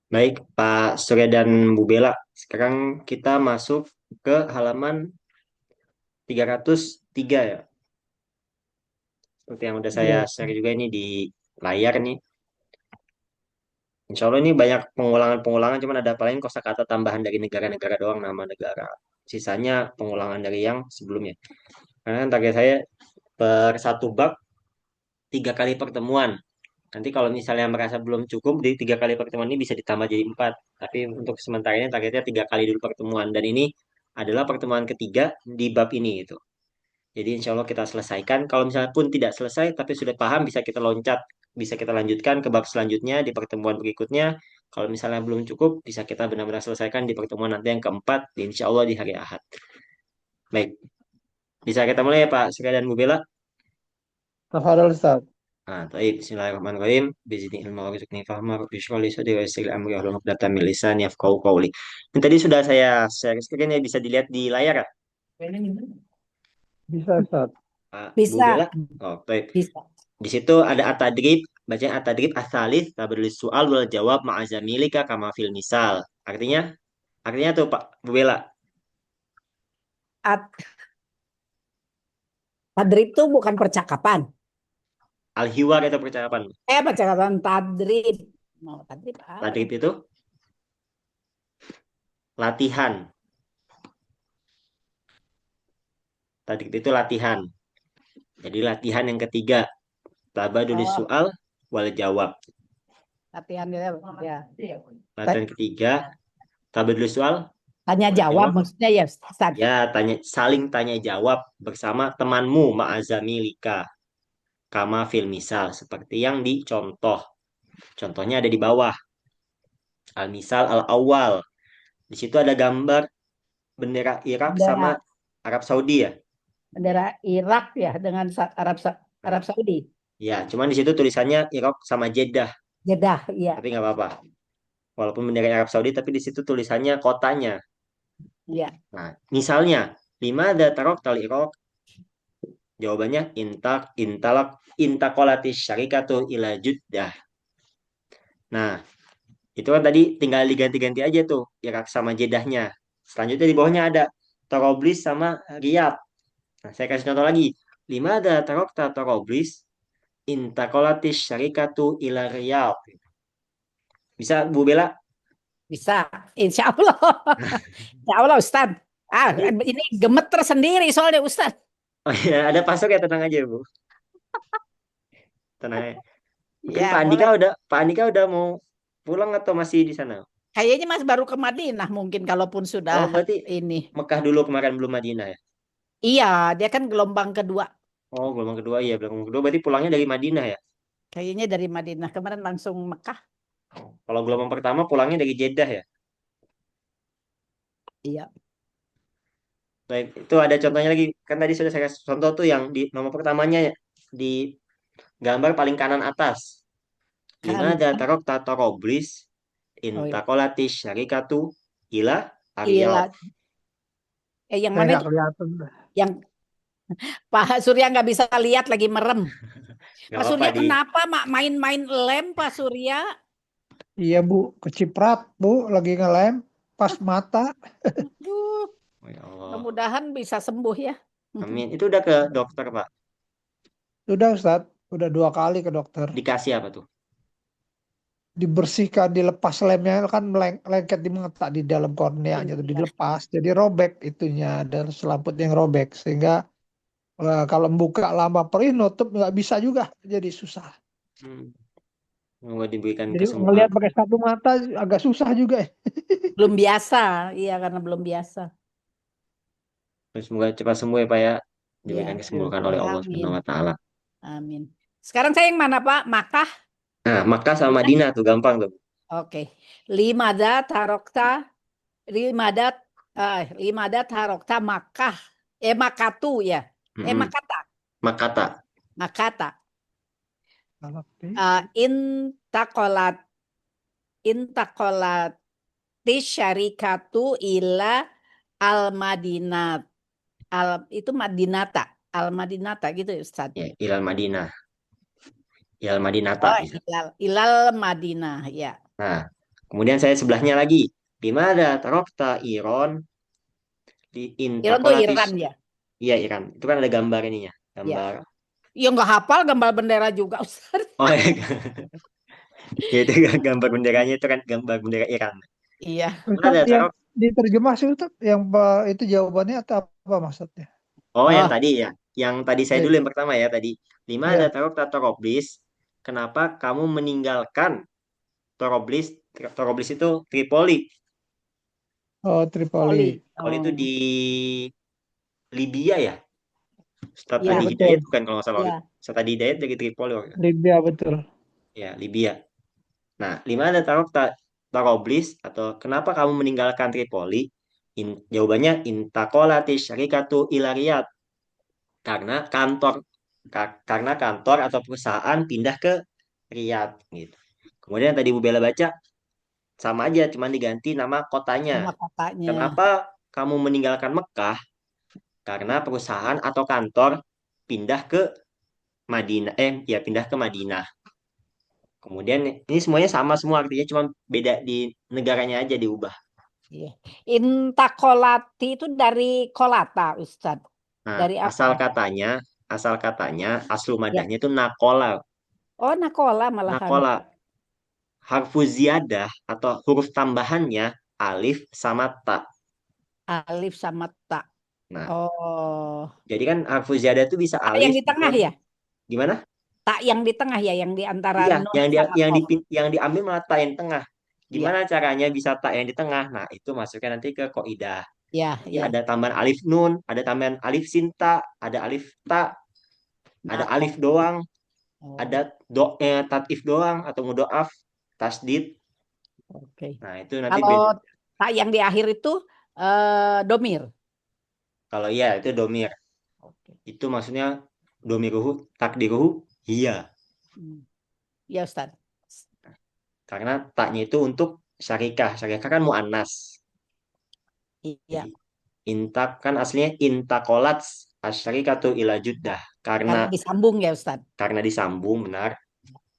Baik, Pak Surya dan Bu Bella. Sekarang kita masuk ke halaman 303 ya. Seperti yang udah saya Iya. share juga ini di layar nih. Insya Allah ini banyak pengulangan-pengulangan, cuman ada paling kosakata tambahan dari negara-negara doang, nama negara. Sisanya pengulangan dari yang sebelumnya. Karena kan target saya per satu bab 3 kali pertemuan. Nanti kalau misalnya merasa belum cukup, di 3 kali pertemuan ini bisa ditambah jadi 4. Tapi untuk sementara ini targetnya 3 kali dulu pertemuan. Dan ini adalah pertemuan ketiga di bab ini gitu. Jadi insya Allah kita selesaikan. Kalau misalnya pun tidak selesai, tapi sudah paham, bisa kita loncat, bisa kita lanjutkan ke bab selanjutnya di pertemuan berikutnya. Kalau misalnya belum cukup, bisa kita benar-benar selesaikan di pertemuan nanti yang keempat, insya Allah di hari Ahad. Baik, bisa kita mulai ya Pak Seka dan Bu Bella. Tafadhol Ustaz. Nah, baik. Bismillahirrahmanirrahim. Bizni ilmu warzuqni fahma rabbi shrah li sadri wa yassir li amri wahlul 'uqdatam min lisani yafqahu qawli. Ini tadi sudah saya share screen ya, bisa dilihat di layar ya, Bisa Ustaz. Pak Bu Bisa, Bella. Oh, baik. bisa. Di situ ada at-tadrib, bacaan at-tadrib as-salis, tabadul soal wal jawab ma'azamilika kama fil misal. Artinya, artinya tuh Pak Bu Bella, At Tadrib itu bukan percakapan. al-hiwar itu percakapan. Percakapan tadrib. Mau tadrib apa Tadrib ya? itu latihan. Tadrib itu latihan. Jadi latihan yang ketiga, tabadul Oh, soal wal jawab. latihan dia. Ya. Latihan ketiga, tabadul soal Tanya wal jawab jawab. maksudnya ya, Ustaz. Ya, saling tanya jawab bersama temanmu ma'azamilika kama fil misal seperti yang dicontoh. Contohnya ada di bawah. Al-misal al-awwal. Di situ ada gambar bendera Irak sama Bendera Arab Saudi ya. bendera Irak ya dengan Nah, Arab Saudi. ya, cuman di situ tulisannya Irak sama Jeddah, Jeddah, tapi iya. nggak apa-apa. Walaupun bendera Arab Saudi, tapi di situ tulisannya kotanya. Iya. Nah, misalnya, lima ada tarok tal Irak. Jawabannya intakolatis syarikatu ila Jeddah. Nah, itu kan tadi tinggal diganti-ganti aja tuh Irak sama Jeddahnya. Selanjutnya di bawahnya ada Toroblis sama Riyadh. Nah, saya kasih contoh lagi. Lima ada tarokta Toroblis intakolatis syarikatu ila Riyadh. Bisa Bu Bella? Bisa. Insya Allah. Insya Allah, Ustaz. Ini, Ini gemeter sendiri soalnya, Ustaz. oh ya, ada pasok ya, tenang aja Bu. Tenang aja. Mungkin Ya, boleh. Pak Andika udah mau pulang atau masih di sana? Kayaknya Mas baru ke Madinah mungkin kalaupun Oh, sudah berarti ini. Mekah dulu kemarin belum Madinah ya? Iya, dia kan gelombang kedua. Oh, gelombang kedua iya, gelombang kedua berarti pulangnya dari Madinah ya? Kayaknya dari Madinah kemarin langsung Mekah. Oh, kalau gelombang pertama pulangnya dari Jeddah ya? Iya. Baik, itu ada contohnya lagi. Kan tadi sudah saya kasih contoh tuh yang di nomor pertamanya ya, di gambar paling kanan atas. Lima Kan. datarok tatoroblis Oh iya. intakolatis syarikatu ila Ariyat. Iya. Yang Saya mana nggak itu? kelihatan. Yang Pak Surya nggak bisa lihat lagi merem. Gak Pak apa-apa Surya di. kenapa Mak main-main lem Pak Surya? Iya Bu, keciprat Bu, lagi ngelem pas mata. Aduh, Oh, ya Allah. mudah-mudahan bisa sembuh ya. Amin. Itu udah ke dokter, Pak. Sudah Ustaz, udah 2 kali ke dokter. Dikasih apa tuh? Dibersihkan, dilepas lemnya kan lengket di mata di dalam korneanya itu Iya. dilepas, jadi robek itunya dan selaput yang robek sehingga kalau buka lama perih nutup nggak bisa juga, jadi susah. Hmm. Semoga diberikan Jadi kesembuhan. ngelihat pakai satu mata agak susah juga ya. Belum biasa. Iya, karena belum biasa. Terus semoga cepat sembuh ya, Pak ya. Iya. Diberikan kesembuhan oleh Allah Amin. Subhanahu wa taala. Amin. Sekarang saya yang mana Pak? Makkah? Nah, Makkah sama Madinah tuh gampang tuh. Oke. Limada tarokta, limada, limada tarokta Makkah. Makatu ya. Mm-mm. Makata. Makata. Makata. Tapi Intakolat, intakolat syarikatu ila al Madinat. Itu Madinata. Al Madinata gitu ya Ustaz. Ya, Ilal Madinah. Ilal Madinata Oh, bisa. ilal Madinah ya. Nah, Kemudian saya sebelahnya lagi. Dimana tarokta Iron di Iran tuh intakolatis. Iran ya. Iya Iran. Itu kan ada gambar ininya. Ya. Gambar. Ya nggak hafal gambar bendera juga, Ustaz. Oh ya, ya itu kan gambar benderanya itu kan gambar bendera Iran. Iya. Dimana Ustaz ada yang tarok. diterjemah sih Ustaz, yang itu jawabannya atau apa maksudnya? Oh yang Oh, tadi ya. Yang tadi saya Eh, dulu yang pertama ya tadi. Dimana ada ya, tarok Toroblis. Kenapa kamu meninggalkan Toroblis? Toroblis itu Tripoli. oh Oli. Tripoli. Kalau itu Oh, di Libya ya. Ustadz Ya ya, Adi Hidayat betul, bukan kalau nggak salah. ya. Ustadz Adi Hidayat dari Tripoli. Libya betul. Ya, Libya. Nah, lima ada Taroblis atau kenapa kamu meninggalkan Tripoli? Jawabannya intakolati syarikatu ilariyat karena karena kantor atau perusahaan pindah ke Riyadh gitu. Kemudian yang tadi Bu Bella baca sama aja, cuman diganti nama kotanya. Nama kotanya. Kenapa kamu meninggalkan Mekah? Karena perusahaan atau kantor pindah ke Madinah, ya pindah ke Madinah. Kemudian ini semuanya sama semua artinya cuma beda di negaranya aja diubah. Iya. Intakolati itu dari kolata, Ustaz. Nah, Dari apa? asal katanya, aslu Ya. madahnya itu nakola. Oh, nakola malahan. Nakola, harfu ziyadah atau huruf tambahannya alif sama ta. Alif sama tak. Nah, Oh, jadi kan harfu ziyadah itu bisa tak yang alif, di tengah nun, ya? gimana? Tak yang di tengah ya, yang di antara Iya, nun sama yang kof. yang diambil malah ta yang tengah. Iya, Gimana caranya bisa ta yang di tengah? Nah, itu masuknya nanti ke kaidah. ya, Jadi ya. ada tambahan alif nun, ada tambahan alif sinta, ada alif ta, ada alif Nakol. doang, ada Oh, tatif doang atau mudoaf, tasdid. oke. Nah, itu nanti Kalau beda. tak yang di akhir itu domir. Kalau iya itu domir. Oke. Itu maksudnya domiruhu, takdiruhu, iya. Hmm. Ya, Ustaz. Karena taknya itu untuk syarikah. Syarikah kan mu'annas. Jadi Iya, intak kan aslinya intakolat asyarikatu ila juddah. karena disambung ya, Ustaz. Karena disambung benar.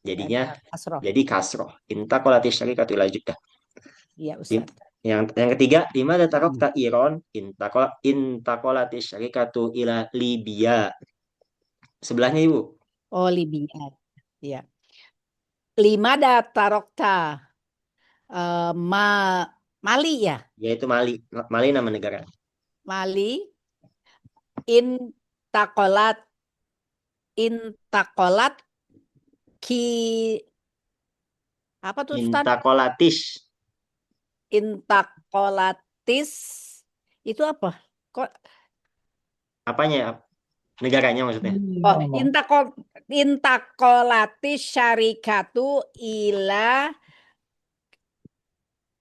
Jadinya Karena kasroh. jadi kasroh. Intakolat asyarikatu ila juddah. Iya, Ustaz. Yang ketiga, di mana tarok ta iron intakolat asyarikatu ila Libya. Sebelahnya Ibu. Oh, Libya. Iya. Lima data rokta. Ma Mali ya. Yaitu Mali. Mali nama negara. Mali. Intakolat. Intakolat. Ki. Apa tuh, Ustaz? Intakolatis. Intakolatis. Itu apa? Kok Apanya? Negaranya maksudnya. Oh, Nama. intakolatis syarikatu ila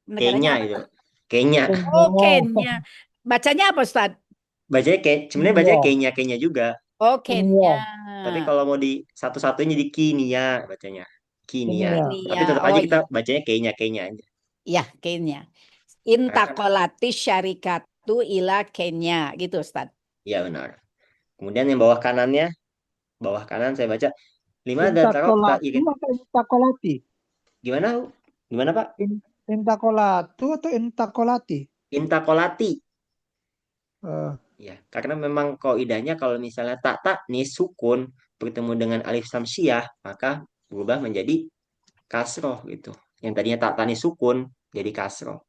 Kenya negaranya apa? itu. Kenya. Oh, Oh, Kenya. Bacanya apa, Ustaz? Bacanya kayak sebenarnya bacanya iya, Kenya Kenya juga. Oh, iya, Kenya. Tapi kalau mau di satu-satunya di Kenya bacanya. ini Kenya. ya. Tapi Kenya. tetap aja Oh kita iya, bacanya Kenya Kenya aja. iya Kenya. Karena kan Intakolatis syarikatu ila Kenya gitu, Ustaz. iya benar. Kemudian yang bawah kanan saya baca lima datarok tak Intakolatu irit. atau intakolati? Gimana? Gimana Pak? Intakolatu atau intakolati? Intakolati. Eh, Ya, karena memang kaidahnya kalau misalnya tak nih sukun bertemu dengan alif samsiah maka berubah menjadi kasroh gitu. Yang tadinya tak nih sukun jadi kasroh.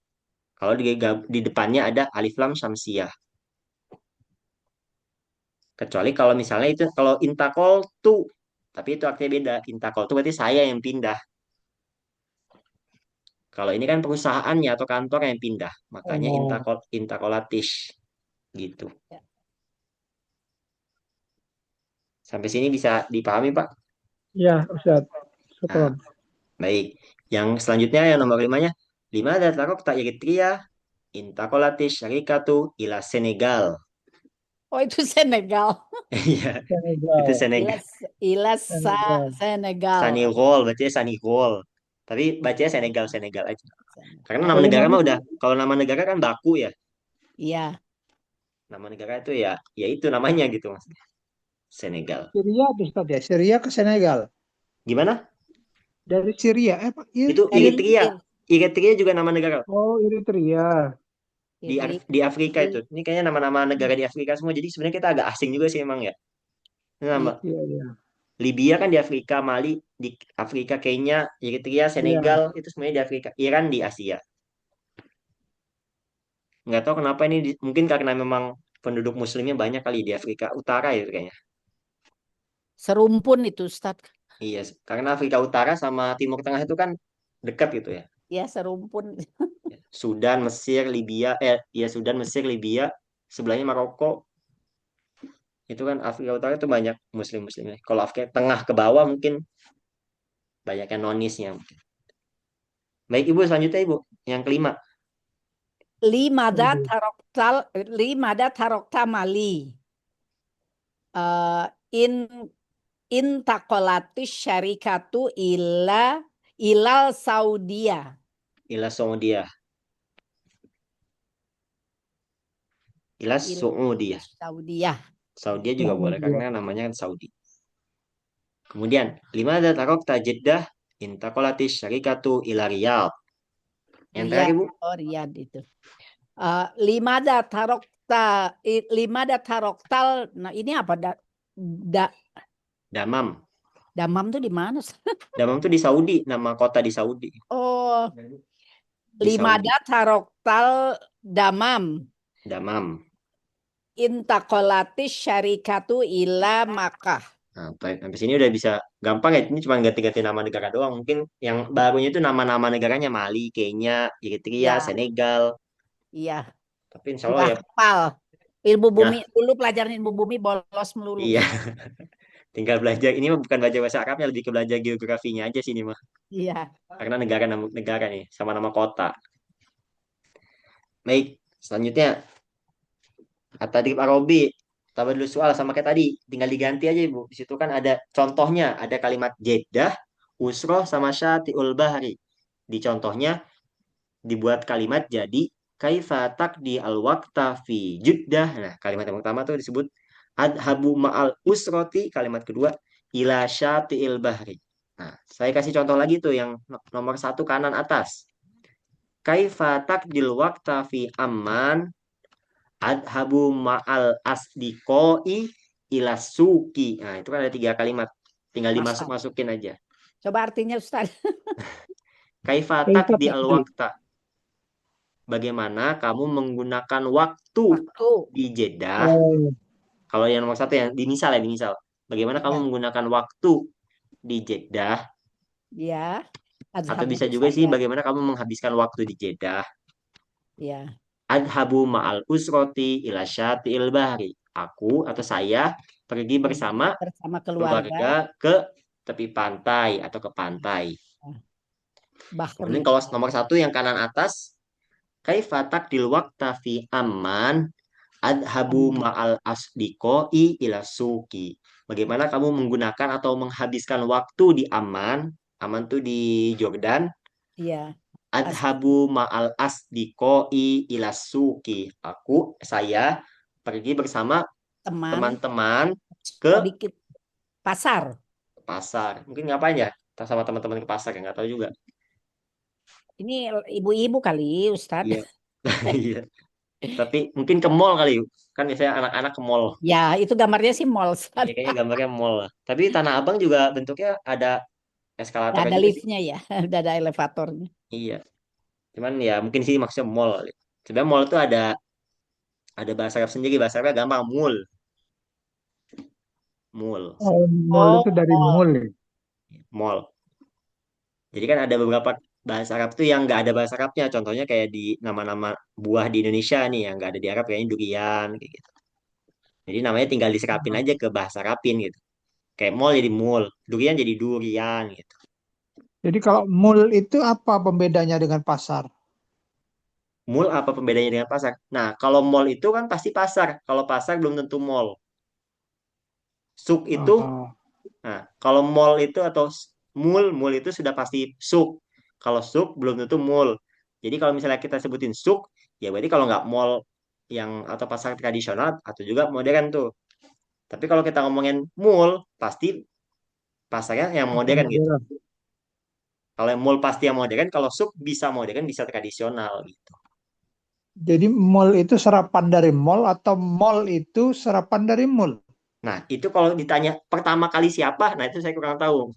Kalau di depannya ada alif lam samsiah. Kecuali kalau misalnya itu kalau intakol tuh, tapi itu artinya beda. Intakol tuh berarti saya yang pindah. Kalau ini kan perusahaannya atau kantor yang pindah, makanya oh, intakolatis gitu. Ya. Sampai sini bisa dipahami Pak? ya Ustaz. Nah, Syukron. baik. Yang selanjutnya yang nomor limanya, lima datarok tak Eritrea intakolatis syarikatu ila Senegal. Oh, itu Senegal. Iya, itu Senegal. Senegal. Ilas Ilasa Senegal. Senegal. Sanigol, bacanya Sanigol. Tapi bacanya Senegal, Senegal aja. Karena nama negara Kalimat mah itu udah, kalau nama negara kan baku ya. Iya. Nama negara itu ya, ya itu namanya gitu mas. Senegal. Syria tuh Ustaz ya. Syria ke Senegal. Gimana? Dari Syria. Pak, Itu Dari Eritrea. Eritrea juga nama negara. Oh, Eritrea. Di Afrika itu. Ini kayaknya nama-nama negara di Afrika semua. Jadi sebenarnya kita agak asing juga sih emang ya. Ini nama Iya. Iya, iya. Libya kan di Afrika, Mali di Afrika, Kenya, Eritrea, Iya. Senegal itu semuanya di Afrika, Iran di Asia. Nggak tahu kenapa ini mungkin karena memang penduduk muslimnya banyak kali di Afrika Utara ya kayaknya. Serumpun itu, Ustaz. Iya, karena Afrika Utara sama Timur Tengah itu kan dekat gitu ya. Ya, serumpun. Sudan, Mesir, Libya, ya Sudan, Mesir, Libya, sebelahnya Maroko, itu kan Afrika Utara itu banyak muslim-muslimnya. Kalau Afrika Tengah ke bawah mungkin banyak yang nonisnya. Baik Ibu, selanjutnya Ibu, yang kelima. Limada Waduh. taroktal, limada tarokta Mali. Eh, in intakolatis syarikatu ilal Saudia. Ila Saudiyah. Ila Il Saudiyah. Saudia. Saudi juga Oh, boleh iya. karena namanya kan Saudi. Kemudian, lima ada tarokta Jeddah intakolatis syarikatu ila Riyadh. Yang terakhir Riyad, Ibu, oh Riyad itu. Limada tarokta, limada taroktal. Nah ini apa? Da- Damam. Damam tuh di mana? Damam itu di Saudi, nama kota di Saudi. Oh, Di Saudi. limada taroktal damam. Damam. Intakolatis syarikatu ila Makkah. Nah, sampai sini udah bisa gampang ya. Ini cuma ganti-ganti nama negara doang. Mungkin yang barunya itu nama-nama negaranya Mali, Kenya, Eritrea, Ya, Senegal. iya. Tapi insya Allah Udah ya, hafal. Ilmu bumi ya, dulu pelajaran ilmu bumi bolos melulu. iya. Tinggal belajar. Ini mah bukan belajar bahasa Arabnya, lebih ke belajar geografinya aja sini mah. Iya. Karena negara nama negara nih, sama nama kota. Baik, selanjutnya At-Tadrib Arabi. Tambah dulu soal sama kayak tadi, tinggal diganti aja Ibu. Di situ kan ada contohnya, ada kalimat Jeddah, Usroh sama Syati'ul Bahri. Di contohnya dibuat kalimat jadi kaifa taqdi al waqta fi Jeddah. Nah, kalimat yang pertama tuh disebut adhabu ma'al usroti, kalimat kedua ila Syati'il Bahri. Nah, saya kasih contoh lagi tuh yang nomor satu kanan atas. Kaifa taqdil waqta fi Amman adhabu ma'al asdiqoi ila suki. Nah, itu kan ada tiga kalimat. Tinggal Masa. dimasuk-masukin aja. Coba artinya Ustaz. Kaifatak Kaifa di al takdir. wakta. Bagaimana kamu menggunakan waktu Waktu. di Jeddah? Oh, Kalau yang nomor satu yang di misal ya, di misal. Bagaimana kamu Ya, menggunakan waktu di Jeddah? ya. Atau Azhabu bisa juga sih saya. bagaimana kamu menghabiskan waktu di Jeddah? Ya. Adhabu ma'al usroti ila syati'il bahri. Aku atau saya pergi Pergi bersama bersama keluarga. keluarga ke tepi pantai atau ke pantai. Kemudian Bahri. kalau nomor satu yang kanan atas, kaifa takdil waqta fi amman adhabu Aman. ma'al asdiqoi ila suki. Bagaimana kamu menggunakan atau menghabiskan waktu di Amman? Amman tuh di Jordan. Iya. As- Adhabu ma'al asdiqoi ila suki. Saya pergi bersama Teman. teman-teman ke Sedikit pasar. pasar. Mungkin ngapain ya? Sama teman-teman ke pasar ya nggak tahu juga. Ini ibu-ibu kali, Ustadz. Iya. Iya. Tapi mungkin ke mall kali. Kan biasanya anak-anak ke mall. Ya, itu gambarnya sih mall, Ya, Ustadz. kayaknya gambarnya mall lah. Tapi Tanah Abang juga bentuknya ada Nggak eskalatornya ada juga sih. liftnya ya, udah ada elevatornya. Iya. Cuman ya mungkin sih maksudnya mall kali. Sebenarnya mall itu ada bahasa Arab sendiri. Bahasa Arabnya gampang. Mall. Mall. oh, mall Oh, itu dari mall. mall ya. Mall. Jadi kan ada beberapa bahasa Arab tuh yang nggak ada bahasa Arabnya. Contohnya kayak di nama-nama buah di Indonesia nih yang nggak ada di Arab kayaknya durian kayak gitu. Jadi namanya tinggal diserapin aja ke bahasa Arabin gitu. Kayak mall jadi mall, durian jadi durian gitu. Jadi kalau mall itu apa pembedanya dengan pasar? Mall apa pembedanya dengan pasar? Nah, kalau mall itu kan pasti pasar. Kalau pasar belum tentu mall. Suk itu, Oh, nah, kalau mall itu atau mall itu sudah pasti suk. Kalau suk belum tentu mall. Jadi kalau misalnya kita sebutin suk, ya berarti kalau nggak mall yang atau pasar tradisional atau juga modern tuh. Tapi kalau kita ngomongin mall, pasti pasarnya yang pasar modern gitu. modern. Kalau yang mall pasti yang modern, kalau sub bisa modern, bisa tradisional gitu. Jadi mall itu serapan dari mall atau mall itu serapan dari mall? Nah, itu kalau ditanya pertama kali siapa, nah itu saya kurang tahu.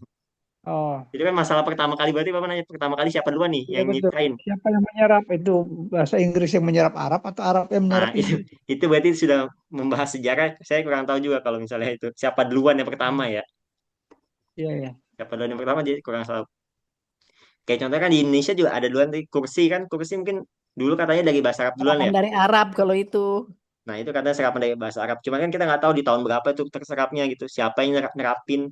Oh, Itu kan masalah pertama kali, berarti Bapak nanya pertama kali siapa duluan nih iya yang betul. nyiptain. Siapa yang menyerap itu, bahasa Inggris yang menyerap Arab atau Arab yang Nah, menyerap Inggris? itu berarti sudah membahas sejarah. Saya kurang tahu juga kalau misalnya itu siapa duluan yang pertama ya. Iya, iya. Siapa duluan yang pertama jadi kurang tahu. Kayak contohnya kan di Indonesia juga ada duluan tuh kursi kan. Kursi mungkin dulu katanya dari bahasa Arab duluan Harapan ya. dari Arab kalau itu. Nah, itu katanya serapan dari bahasa Arab. Cuman kan kita nggak tahu di tahun berapa itu terserapnya gitu. Siapa yang nerapin,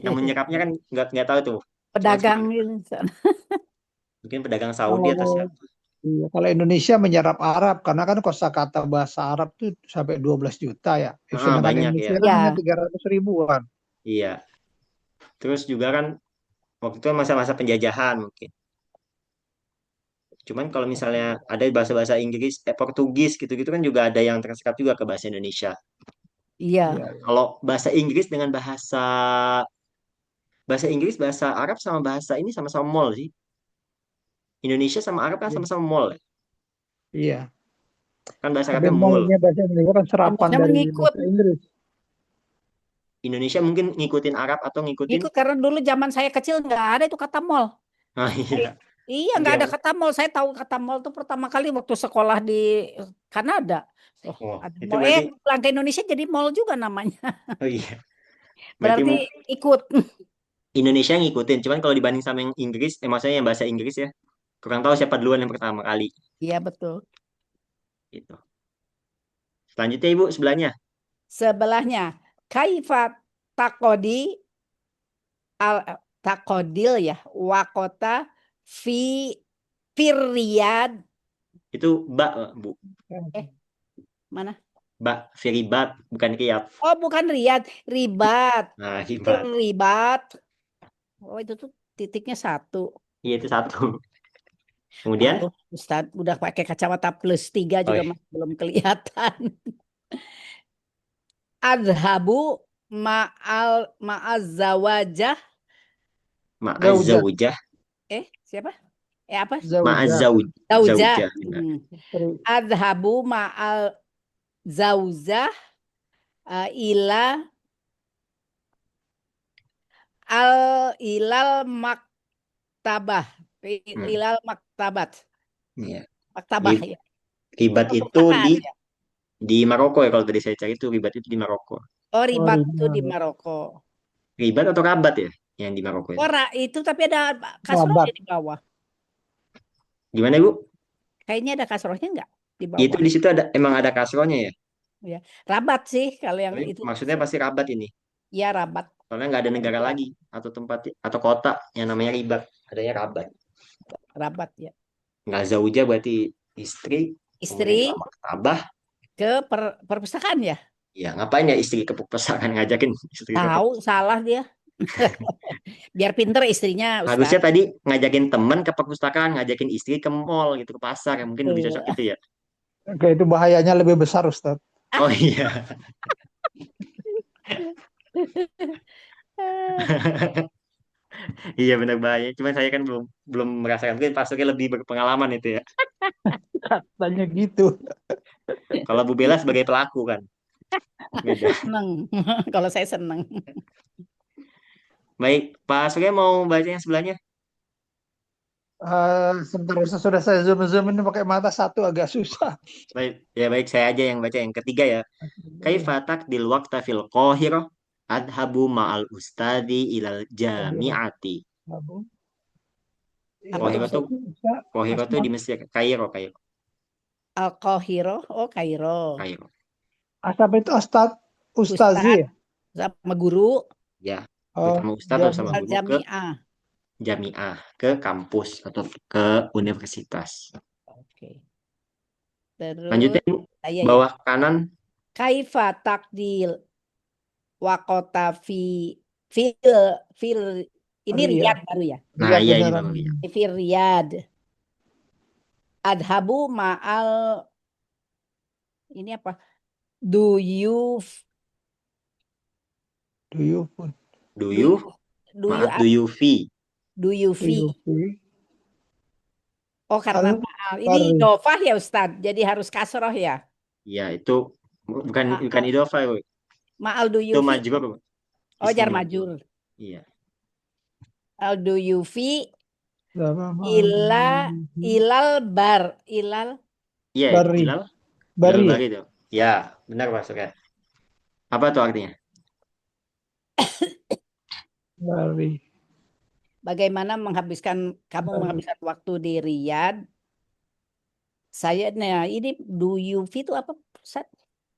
yang menyerapnya kan nggak tahu tuh. Cuman Pedagang gitu. mungkin pedagang Saudi Kalau atau siapa. iya, kalau Indonesia menyerap Arab, karena kan kosakata bahasa Arab itu sampai 12 juta ya. Ah, Sedangkan banyak ya. Indonesia kan hanya Ya, 300 ribuan. Iya. Terus juga kan waktu itu masa-masa penjajahan mungkin. Cuman kalau misalnya ada bahasa-bahasa Inggris, Portugis gitu-gitu kan juga ada yang terserap juga ke bahasa Indonesia. iya. Iya, Kalau bahasa Inggris dengan bahasa bahasa Inggris, bahasa Arab sama bahasa ini sama-sama mall sih. Indonesia sama Arab kan iya. sama-sama mall ya. Iya. Kan bahasa Tapi Arabnya mall. mallnya bahasa Indonesia kan serapan Indonesia dari mengikut. bahasa Inggris. Indonesia mungkin ngikutin Arab atau ngikutin. Ngikut karena dulu zaman saya kecil nggak ada itu kata mall. Ah Saya- iya. Iya, nggak ada Dia, kata mall. Saya tahu kata mall tuh pertama kali waktu sekolah di Kanada. Oh, oh, ada itu mall. berarti Pulang ke Indonesia jadi mall juga namanya. oh iya. Berarti Berarti ikut. Indonesia ngikutin. Cuman kalau dibanding sama yang Inggris, maksudnya yang bahasa Inggris ya, kurang tahu siapa duluan yang pertama kali Iya betul. gitu. Selanjutnya Ibu sebelahnya. Sebelahnya, kaifa takodi al takodil ya, wakota fi Firyad. Itu bak, Bu. Eh, mana? Bak, firibat, bukan kiat. Oh, bukan Riyad, Ribat. Nah, ribat. Ribat. Oh, itu tuh titiknya satu. Iya itu satu. Kemudian, Maklum, Ustaz udah pakai kacamata +3 oh juga iya, masih belum kelihatan. Adhabu ma'azzawajah. Zaujah, ma'azaujah, Siapa? Apa? zaujah, Zaujah. zaujah. Benar. istri. Adhabu ma'al zaujah ila ilal maktabah. Hmm, Ilal maktabat. iya. Maktabah Ri- ya. Ribat itu Perpustakaan ya. di Maroko ya kalau tadi saya cari itu ribat itu di Maroko. Oh, Oh, ribat itu di Rimba. Maroko. Ribat atau rabat ya yang di Maroko itu. Ora itu tapi ada kasrohnya Rabat. di bawah. Gimana Bu? Kayaknya ada kasrohnya enggak di bawah. Itu di situ ada emang ada kasronya ya. Ya. Rabat sih kalau yang Tapi itu. maksudnya pasti rabat ini. Ya rabat. Soalnya nggak ada negara Ya, lagi atau tempat atau kota yang namanya ribat. Adanya rabat. rabat ya. Nggak zaujah berarti istri. Kemudian Istri kalau maktabah, ke perpustakaan ya. ya ngapain ya istri ke perpustakaan ngajakin istri ke Tahu perpustakaan. salah dia. Biar pinter istrinya Harusnya Ustadz. tadi ngajakin teman ke perpustakaan, ngajakin istri ke mall gitu ke pasar ya mungkin lebih cocok gitu ya. Oke, itu bahayanya lebih besar, Ustaz. Oh iya. Iya benar bahaya. Cuman saya kan belum belum merasakan. Mungkin pasarnya lebih berpengalaman itu ya. Katanya gitu. Kalau Bu Bella sebagai pelaku kan. Beda. Seneng. Kalau saya seneng. Baik, Pak Surya mau baca yang sebelahnya? Sebentar, Ustaz, sudah saya zoom ini pakai mata satu agak susah. Baik, ya baik saya aja yang baca yang ketiga ya. Iya, Kaifa taqdil waqta fil Qahirah adhabu ma'al ustadi ilal Qahirah. jami'ati. Abu. Apa tuh Qahirah tuh maksudnya? Qahirah tuh Asma, di Mesir, Kairo, Kairo, Al-Qahiro. Oh, Kairo. Kairo. Asap itu Ustazi. Ustadz sama guru. Ya, Oh, bersama ustadz atau sama Jami. guru ke Al-Jami'ah. jami'ah, ke kampus atau ke universitas. Oke. Terus, Lanjutin saya ya. bawah kanan. Kaifa takdil wakota fil fil ini Riyad Riyad. baru ya. Nah, Riyad iya ini beneran. baru ya. Fil Riyad. Adhabu ma'al ini apa? Do you Duyufun. Do do you you, do you maaf, do you fee. Duyufi. Duyufi. Oh, karena Al ma'al. Ini Bari. idofah ya Ustadz. Jadi harus kasroh ya. Ya, itu bukan bukan Ma'al, idofa, Bu. ma'al Itu duyufi. majrur, Bu. Oh, jar Ismu majrur. majur. Iya. Al duyufi Sama ila ilal bar. Ilal Iya, itu Bari. ilal Bari ya? bari itu. Ya, benar masuk ya. Apa tuh artinya? Bari. bagaimana kamu Bari. menghabiskan waktu di Riyadh? Nah ini duyufi itu apa? Ustadz?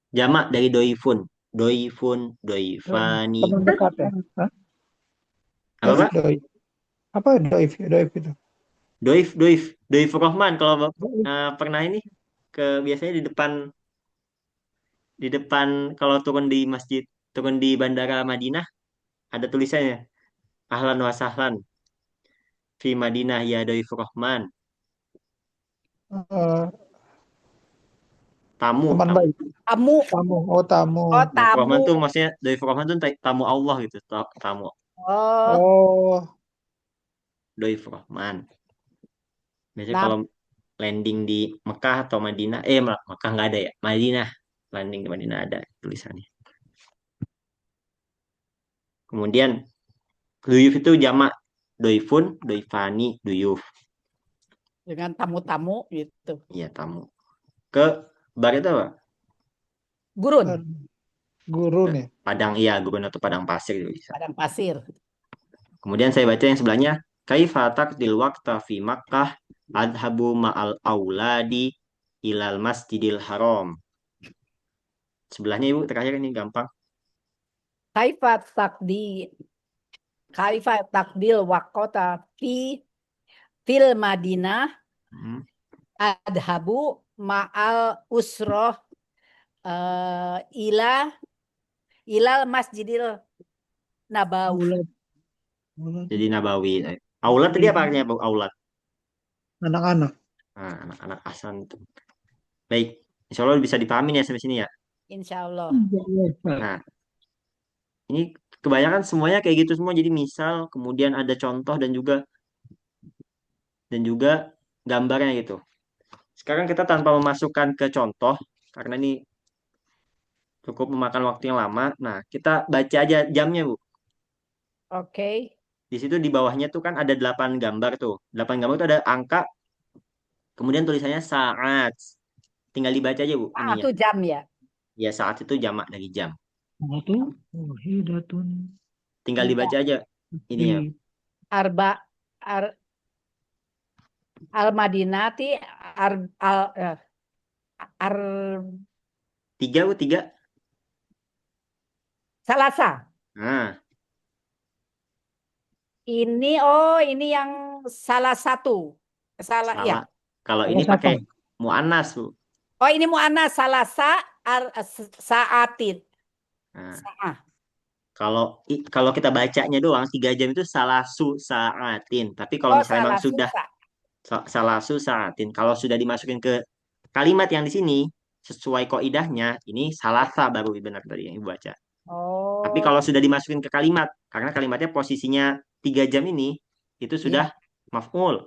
Jamak dari doifun. Doifun, doifani. Teman dekat ya? Hah? Apa, Pak? Doi. Apa doif? Doif itu? Doif Rahman. Kalau Doif. pernah ini biasanya di depan kalau turun di masjid, turun di bandara Madinah ada tulisannya Ahlan wa sahlan fi Madinah ya Doif Rahman. Eh, Tamu, teman tamu. baik. Tamu. Tamu. Oh, tamu. Oh, Doif tamu. Rahman tuh maksudnya Doif Rahman tuh tamu Allah gitu, tamu. Oh, Oh, Doif Rahman. Biasanya nah kalau landing di Mekah atau Madinah, Mekah nggak ada ya, Madinah. Landing di Madinah ada tulisannya. Kemudian duyuf itu jamak doifun, doifani, duyuf. dengan tamu-tamu gitu. Iya, tamu. Ke bar itu apa? Gurun, guru nih. Padang, iya, gurun atau padang pasir itu bisa. padang pasir. Kemudian saya baca yang sebelahnya, kaifa taqdil waqta fi Makkah adhabu ma'al auladi ilal masjidil haram. Sebelahnya Ibu terakhir ini gampang. Kaifa takdi, kaifa takdil wakota fil Madinah Hmm. adhabu ma'al usroh ila ilal Masjidil Nabawi. Bulat. Bulat. Jadi Nabawi. Aulat tadi apa artinya Bu? Aulat. Anak-anak. Nah, anak-anak Hasan itu. Baik, insya Allah bisa dipahami ya sampai sini ya. Insya Allah. Nah, ini kebanyakan semuanya kayak gitu semua. Jadi misal, kemudian ada contoh dan juga gambarnya gitu. Sekarang kita tanpa memasukkan ke contoh, karena ini cukup memakan waktu yang lama. Nah, kita baca aja jamnya, Bu. Oke. Di situ di bawahnya tuh kan ada 8 gambar tuh. 8 gambar itu ada angka, kemudian tulisannya saat. Tinggal dibaca aja, Bu, Ah, ininya. itu jam ya. Ya, saat itu jamak dari jam. Satu. Wahidatun. Tinggal dibaca Enggak. aja ininya. Arba ar, al Madinati ar, al, ar Tiga, Bu, tiga. Salasa. Nah, Ini yang salah satu. Salah ya. salah. Kalau Salah ini siapa? pakai mu'annas, Bu. Oh, ini mu'annas salasa saatin. Nah, Sa'ah. kalau kita bacanya doang 3 jam itu salah su saatin. Tapi kalau Oh, misalnya memang salah sudah susa. salah su saatin, kalau sudah dimasukin ke kalimat yang di sini sesuai kaidahnya, ini salasa baru benar tadi yang Ibu baca. Tapi Oh, kalau sudah dimasukin ke kalimat, karena kalimatnya posisinya 3 jam ini, itu sudah iya, maf'ul.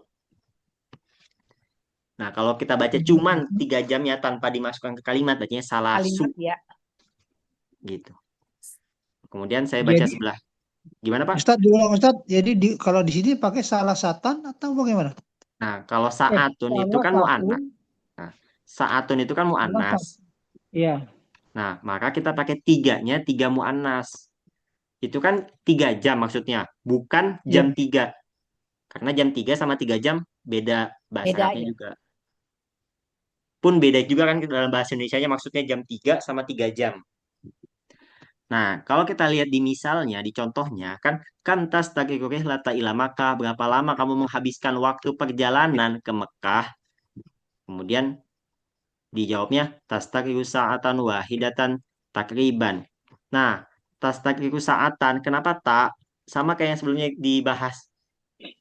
Nah, kalau kita baca cuman 3 jamnya tanpa dimasukkan ke kalimat, bacanya salah su kalimat ya. gitu. Kemudian saya baca Jadi, sebelah. Gimana, Pak? Ustadz, diulang Ustadz. Jadi kalau di sini pakai salah satan atau bagaimana? Nah, kalau saatun itu Salah kan satu. mu'annas. Nah, saatun itu kan Salah mu'annas. satu. Iya. Nah, maka kita pakai tiganya, tiga mu'annas. Itu kan 3 jam maksudnya, bukan Iya. jam 3. Karena jam 3 sama 3 jam beda bahasa Beda Arabnya ya. juga. Pun beda juga kan dalam bahasa Indonesianya maksudnya jam 3 sama 3 jam. Nah, kalau kita lihat di misalnya, di contohnya, kan tas lata ila Makkah, berapa lama kamu menghabiskan waktu perjalanan ke Mekah? Kemudian dijawabnya tastaqiqu sa'atan wahidatan takriban. Nah, tastaqiqu sa'atan, kenapa tak? Sama kayak yang sebelumnya dibahas.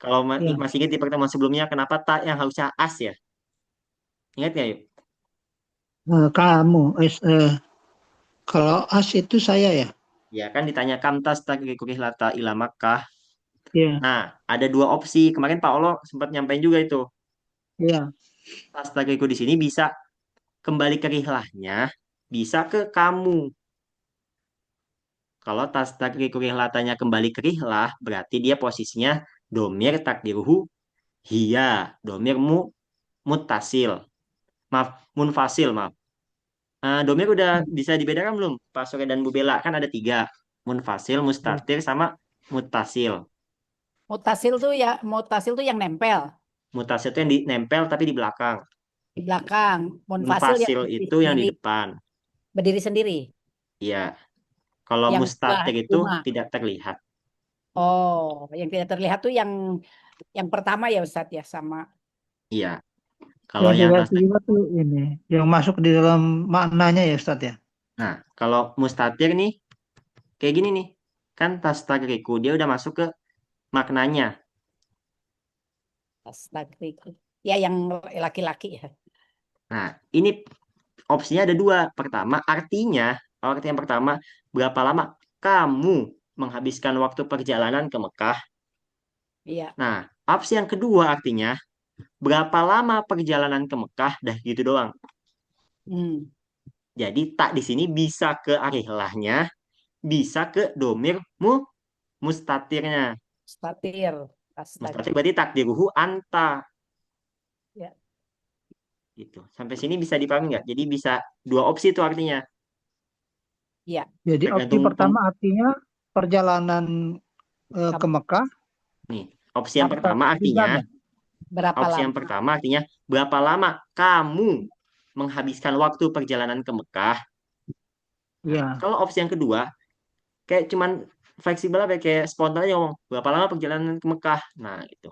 Kalau Iya. masih ingat di pertemuan sebelumnya, kenapa tak yang harusnya as ya? Ingat nggak yuk? Kamu, kalau as itu saya ya. Ya kan ditanya kam tastaqiqu lata ila Makkah. Iya, Nah, ada dua opsi. Kemarin Pak Olo sempat nyampein juga itu. iya. Tastagriku di sini bisa kembali ke rihlahnya, bisa ke kamu. Kalau tastagriku rihlatanya kembali ke rihlah, berarti dia posisinya domir takdiruhu hiya, domir muttasil. Maaf, munfasil, maaf. Domir udah bisa dibedakan belum? Pak Sore dan Bu Bella kan ada tiga. Munfasil, mustatir, sama muttasil. Mutasil tuh yang nempel Mutasil itu yang nempel tapi di belakang. di belakang. Munfasil yang Munfasil berdiri itu yang di sendiri, depan. berdiri sendiri. Iya. Kalau Yang sebelah mustatir itu cuma. tidak terlihat. Oh, yang tidak terlihat tuh yang pertama ya Ustadz ya sama. Iya. Kalau Yang yang tidak tasdik. terlibat tuh ini, yang masuk di dalam maknanya ya Ustadz ya. Nah, kalau mustatir nih kayak gini nih. Kan tastagriku dia udah masuk ke maknanya. Astagfirullah. Ya yang laki-laki ya. Nah, ini opsinya ada dua. Pertama, artinya, kalau arti yang pertama, berapa lama kamu menghabiskan waktu perjalanan ke Mekah? Iya. Nah, opsi yang kedua artinya, berapa lama perjalanan ke Mekah? Dah gitu doang. Hmm. Jadi, tak di sini bisa ke arihlahnya, bisa ke domir mustatirnya. Statir. Mustatir Astagfirullah. berarti takdiruhu anta. Ya. Gitu. Sampai sini bisa dipahami nggak? Jadi bisa dua opsi itu artinya. Iya. Jadi opsi Tergantung pertama artinya perjalanan ke Kamu Mekah nih. Opsi yang sampai pertama 7 jam artinya ya. berapa Opsi yang lama? pertama artinya berapa lama kamu menghabiskan waktu perjalanan ke Mekah. Nah, Iya. kalau opsi yang kedua, kayak cuman fleksibel apa ya, kayak spontan aja ngomong, berapa lama perjalanan ke Mekah. Nah, gitu.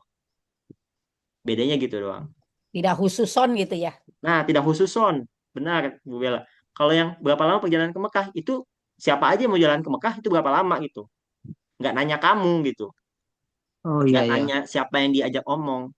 Bedanya gitu doang. Tidak khususon gitu ya. Nah, tidak khusus son. Benar, Bu Bella. Kalau yang berapa lama perjalanan ke Mekah, itu siapa aja yang mau jalan ke Mekah, itu berapa lama gitu. Nggak nanya kamu gitu. Oh Nggak iya ya. nanya siapa yang diajak omong.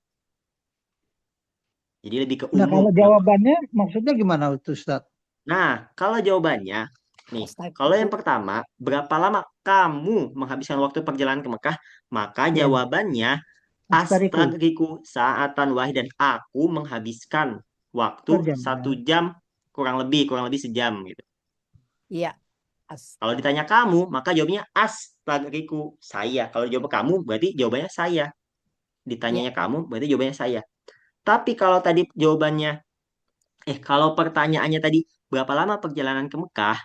Jadi lebih ke Nah, umum. kalau jawabannya maksudnya gimana Ustadz? Nah, kalau jawabannya, nih, kalau yang Astagfirullah. pertama, berapa lama kamu menghabiskan waktu perjalanan ke Mekah? Maka Ya, jawabannya, astariku astagriku saatan wahid dan aku menghabiskan waktu satu perjalanan. jam kurang lebih sejam gitu. Iya. Kalau ditanya kamu, maka jawabnya astagriku saya. Kalau jawab kamu, berarti jawabannya saya. Iya. Ditanyanya kamu, berarti jawabannya saya. Tapi kalau tadi jawabannya, kalau pertanyaannya tadi, berapa lama perjalanan ke Mekah?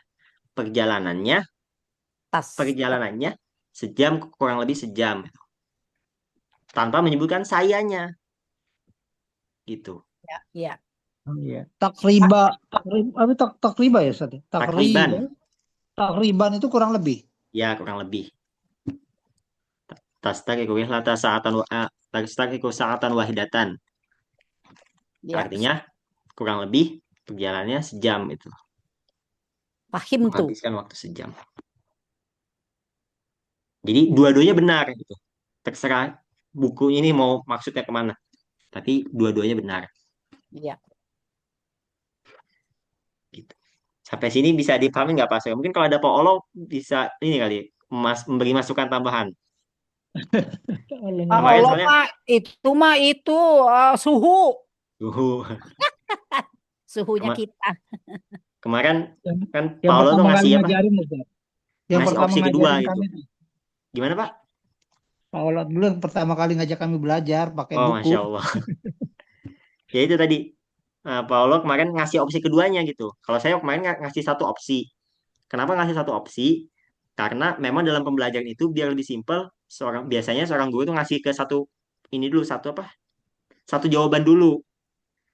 Perjalanannya Tas. perjalanannya sejam kurang lebih sejam tanpa menyebutkan sayanya gitu. Ya, iya. Oh, iya. Pak, Apa takriba ya Ustadz? Ya? Takriban, Takriban itu kurang lebih. ya kurang lebih. Tastaqiqu rihlata sa'atan wa tastaqiqu sa'atan wahidatan. ya, Artinya kurang lebih perjalanannya sejam itu. Fahim tuh. Menghabiskan waktu sejam. Jadi dua-duanya benar gitu. Terserah buku ini mau maksudnya kemana. Tapi dua-duanya benar Iya. gitu. Sampai sini bisa dipahami nggak Pak? Mungkin kalau ada Pak Olo bisa ini kali memberi masukan tambahan. Ah, Kemarin Allah soalnya mah itu suhu. suhu. Suhunya Kema- kita. Kemarin Yang, kan yang Paulo tuh pertama kali ngasih apa? ngajarin Ustadz. Yang Ngasih pertama opsi kedua ngajarin gitu. kami tuh. Gimana Pak? Pak Olat dulu yang pertama kali ngajak kami belajar pakai Oh, buku. Masya Allah. Ya itu tadi. Paulo kemarin ngasih opsi keduanya gitu. Kalau saya kemarin ngasih satu opsi. Kenapa ngasih satu opsi? Karena memang dalam pembelajaran itu biar lebih simpel, biasanya seorang guru tuh ngasih ke satu ini dulu, satu apa? Satu jawaban dulu. Iya.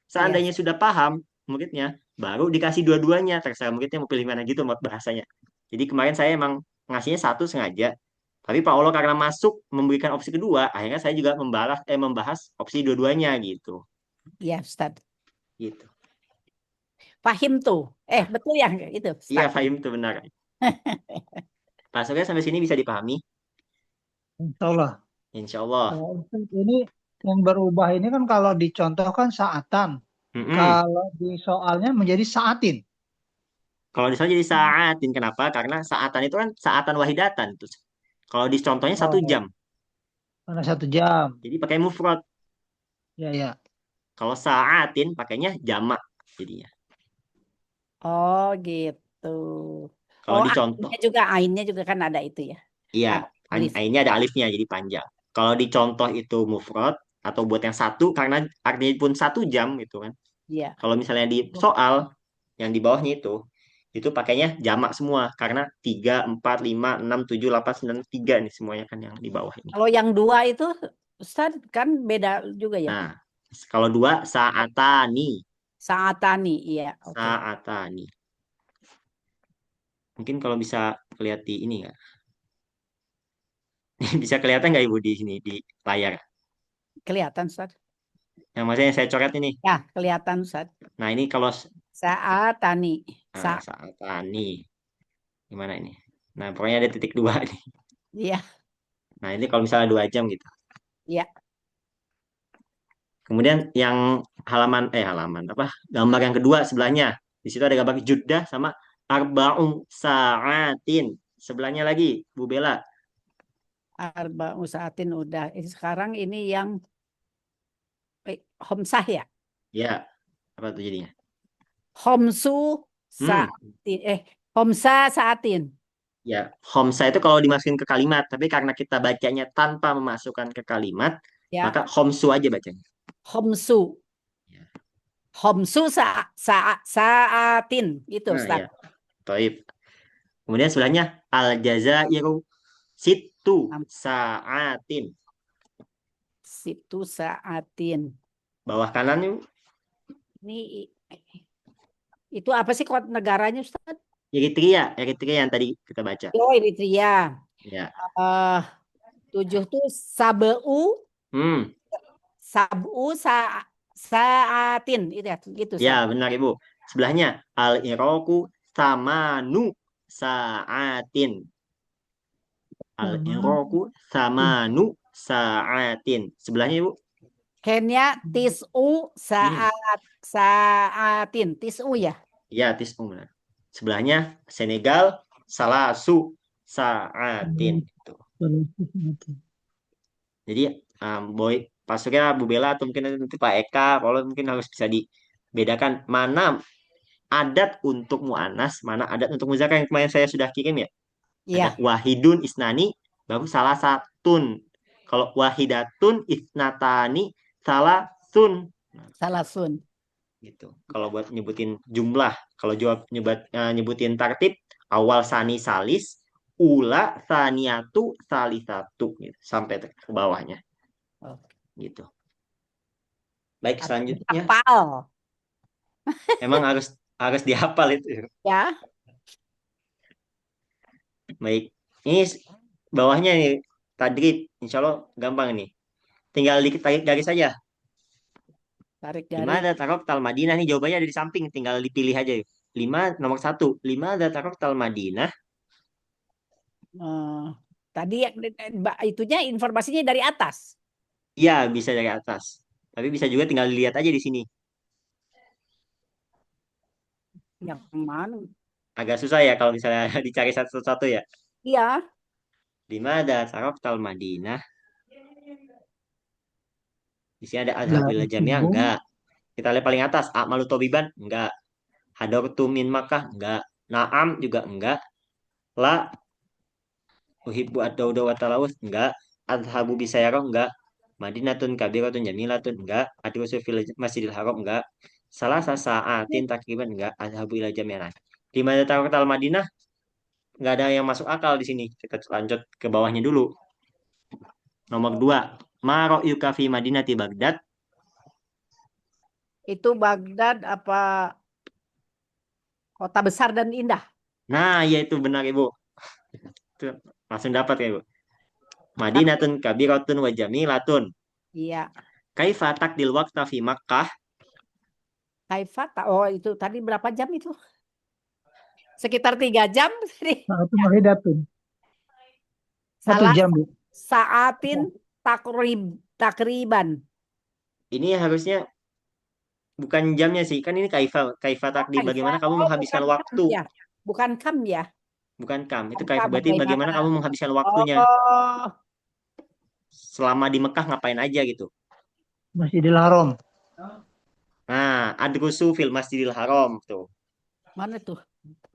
Seandainya sudah paham muridnya, baru dikasih dua-duanya. Terserah muridnya mau pilih mana gitu bahasanya. Jadi kemarin saya emang ngasihnya satu sengaja. Tapi Pak Olo karena masuk memberikan opsi kedua, akhirnya saya juga membahas opsi dua-duanya gitu. Iya, Ustaz. Gitu. Fahim tuh. Nah, Betul ya itu, iya Ustaz. Fahim itu benar. Pak Surya sampai sini bisa dipahami? Insya Allah. Insya Allah. Ustadz, ini yang berubah ini kan kalau dicontohkan saatan. Mm-mm. Kalau di soalnya menjadi saatin. Kalau di sana jadi saatin, kenapa? Karena saatan itu kan saatan wahidatan. Terus, kalau di contohnya satu Oh, jam. Mana 1 jam. Jadi pakai mufrad. Ya, ya. Kalau sa'atin pakainya jamak jadinya. Oh gitu. Kalau Oh dicontoh, ainnya juga kan ada itu ya. iya, Ada alif. ainnya ada alifnya jadi panjang. Kalau dicontoh itu mufrad atau buat yang satu karena artinya pun 1 jam gitu kan. Iya. Kalau misalnya di soal yang di bawahnya itu pakainya jamak semua karena 3, 4, 5, 6, 7, 8, 9, 3 nih semuanya kan yang di bawah ini. Kalau yang dua itu Ustaz kan beda juga ya. Nah, kalau dua saatani, Saatani, iya, oke. saatani. Mungkin kalau bisa lihat di ini ya. Bisa kelihatan nggak Ibu di sini di layar? Kelihatan Ustaz. Yang maksudnya yang saya coret ini. Ya, kelihatan Ustaz. Nah, ini kalau Saatani. saatani gimana ini? Nah, pokoknya ada titik dua nih. Iya, Nah, ini kalau misalnya 2 jam gitu. iya. Kemudian yang halaman apa? Gambar yang kedua sebelahnya. Di situ ada gambar Judah sama arba'u sa'atin. Sebelahnya lagi, Bu Bella. Arba'u saatin udah. Sekarang ini yang homsah ya. Ya, apa tuh jadinya? Homsu Hmm, saatin. Homsa saatin. ya. Homsa itu kalau dimasukin ke kalimat, tapi karena kita bacanya tanpa memasukkan ke kalimat, Ya, maka homsu aja bacanya. homsu. Ya. Homsu saatin. Gitu Nah, Ustaz. ya. Taib. Kemudian sebelahnya al jazairu situ sa'atin. Situ saatin. Bawah kanan itu Ini itu apa sih kod negaranya Ustaz? Eritrea yang tadi kita baca. Oh, Eritrea. Ya. Eh 7 tuh Hmm, sabu saatin itu ya gitu ya Ustaz. benar Ibu. Sebelahnya al iraku samanu sa'atin. Al Sama. iraku samanu sa'atin. Sebelahnya Ibu. Kenya tisu Hmm, saatin tisu ya. ya tis'u benar. Sebelahnya Senegal salasu sa'atin. Itu. Jadi Boy Pak Surya, Bu Bella atau mungkin nanti Pak Eka, kalau mungkin harus bisa dibedakan mana adat untuk mu'anas, mana adat untuk muzakkar yang kemarin saya sudah kirim ya. Ada Iya, wahidun isnani, baru salah satun. Kalau wahidatun isnatani, salah sun. Nah, salah sun. gitu. Kalau buat nyebutin jumlah, kalau jawab nyebutin tartib, awal sani salis, ula saniatu salisatu gitu, sampai ke bawahnya Oke. gitu. Baik, selanjutnya Apal emang harus harus dihafal itu. ya. Baik, ini bawahnya nih tadrib, insya Allah gampang nih. Tinggal dikit tarik garis saja. Tarik Lima garis. ada tarok tal Madinah nih jawabannya ada di samping, tinggal dipilih aja. Nomor satu, lima ada tarok tal Madinah. Eh, tadi itunya informasinya dari atas. Iya, bisa dari atas. Tapi bisa juga tinggal dilihat aja di sini. Yang mana? Agak susah ya kalau misalnya dicari satu-satu ya. Iya. Lima ada tarok tal Madinah. Di sini ada Ya, adhabul jamiah subuh. enggak. Kita lihat paling atas, Akmalu Tobiban enggak. Hadartu min Makkah enggak. Naam juga enggak. La uhibbu ad-dawda wa talawus enggak. Adhabu bisayarah enggak. Madinatun kabiratun jamilatun enggak. Adrusu fil Masjidil Haram enggak. Salah sasaatin takriban enggak. Adhabu ila jami'an. Di mana tahu kata Madinah enggak ada yang masuk akal di sini. Kita lanjut ke bawahnya dulu. Nomor dua. Ma ra'yuka fi Madinati Baghdad? Itu Baghdad apa kota besar dan indah? Nah, ya itu benar Ibu. Itu langsung dapat ya Ibu. Tapi Madinatun kabiratun wa jamilatun. iya, Kaifa takdil waqta fi Makkah? Kaifata. Oh, itu tadi berapa jam itu? Sekitar 3 jam. Nah, itu Mahidatun. Satu Salah jam, Bu. saatin takriban. Ini harusnya bukan jamnya sih. Kan ini kaifa, kaifa Oh, takdir. kaifa. Bagaimana kamu Oh, menghabiskan bukan kam waktu? ya. Bukan kam ya. Bukan kam. Itu Bukan kaifa kam berarti bagaimana? bagaimana kamu menghabiskan waktunya. Oh, selama di Mekah ngapain aja gitu. Masjidil Haram. Nah, adrusu fil Masjidil Haram tuh. Mana tuh?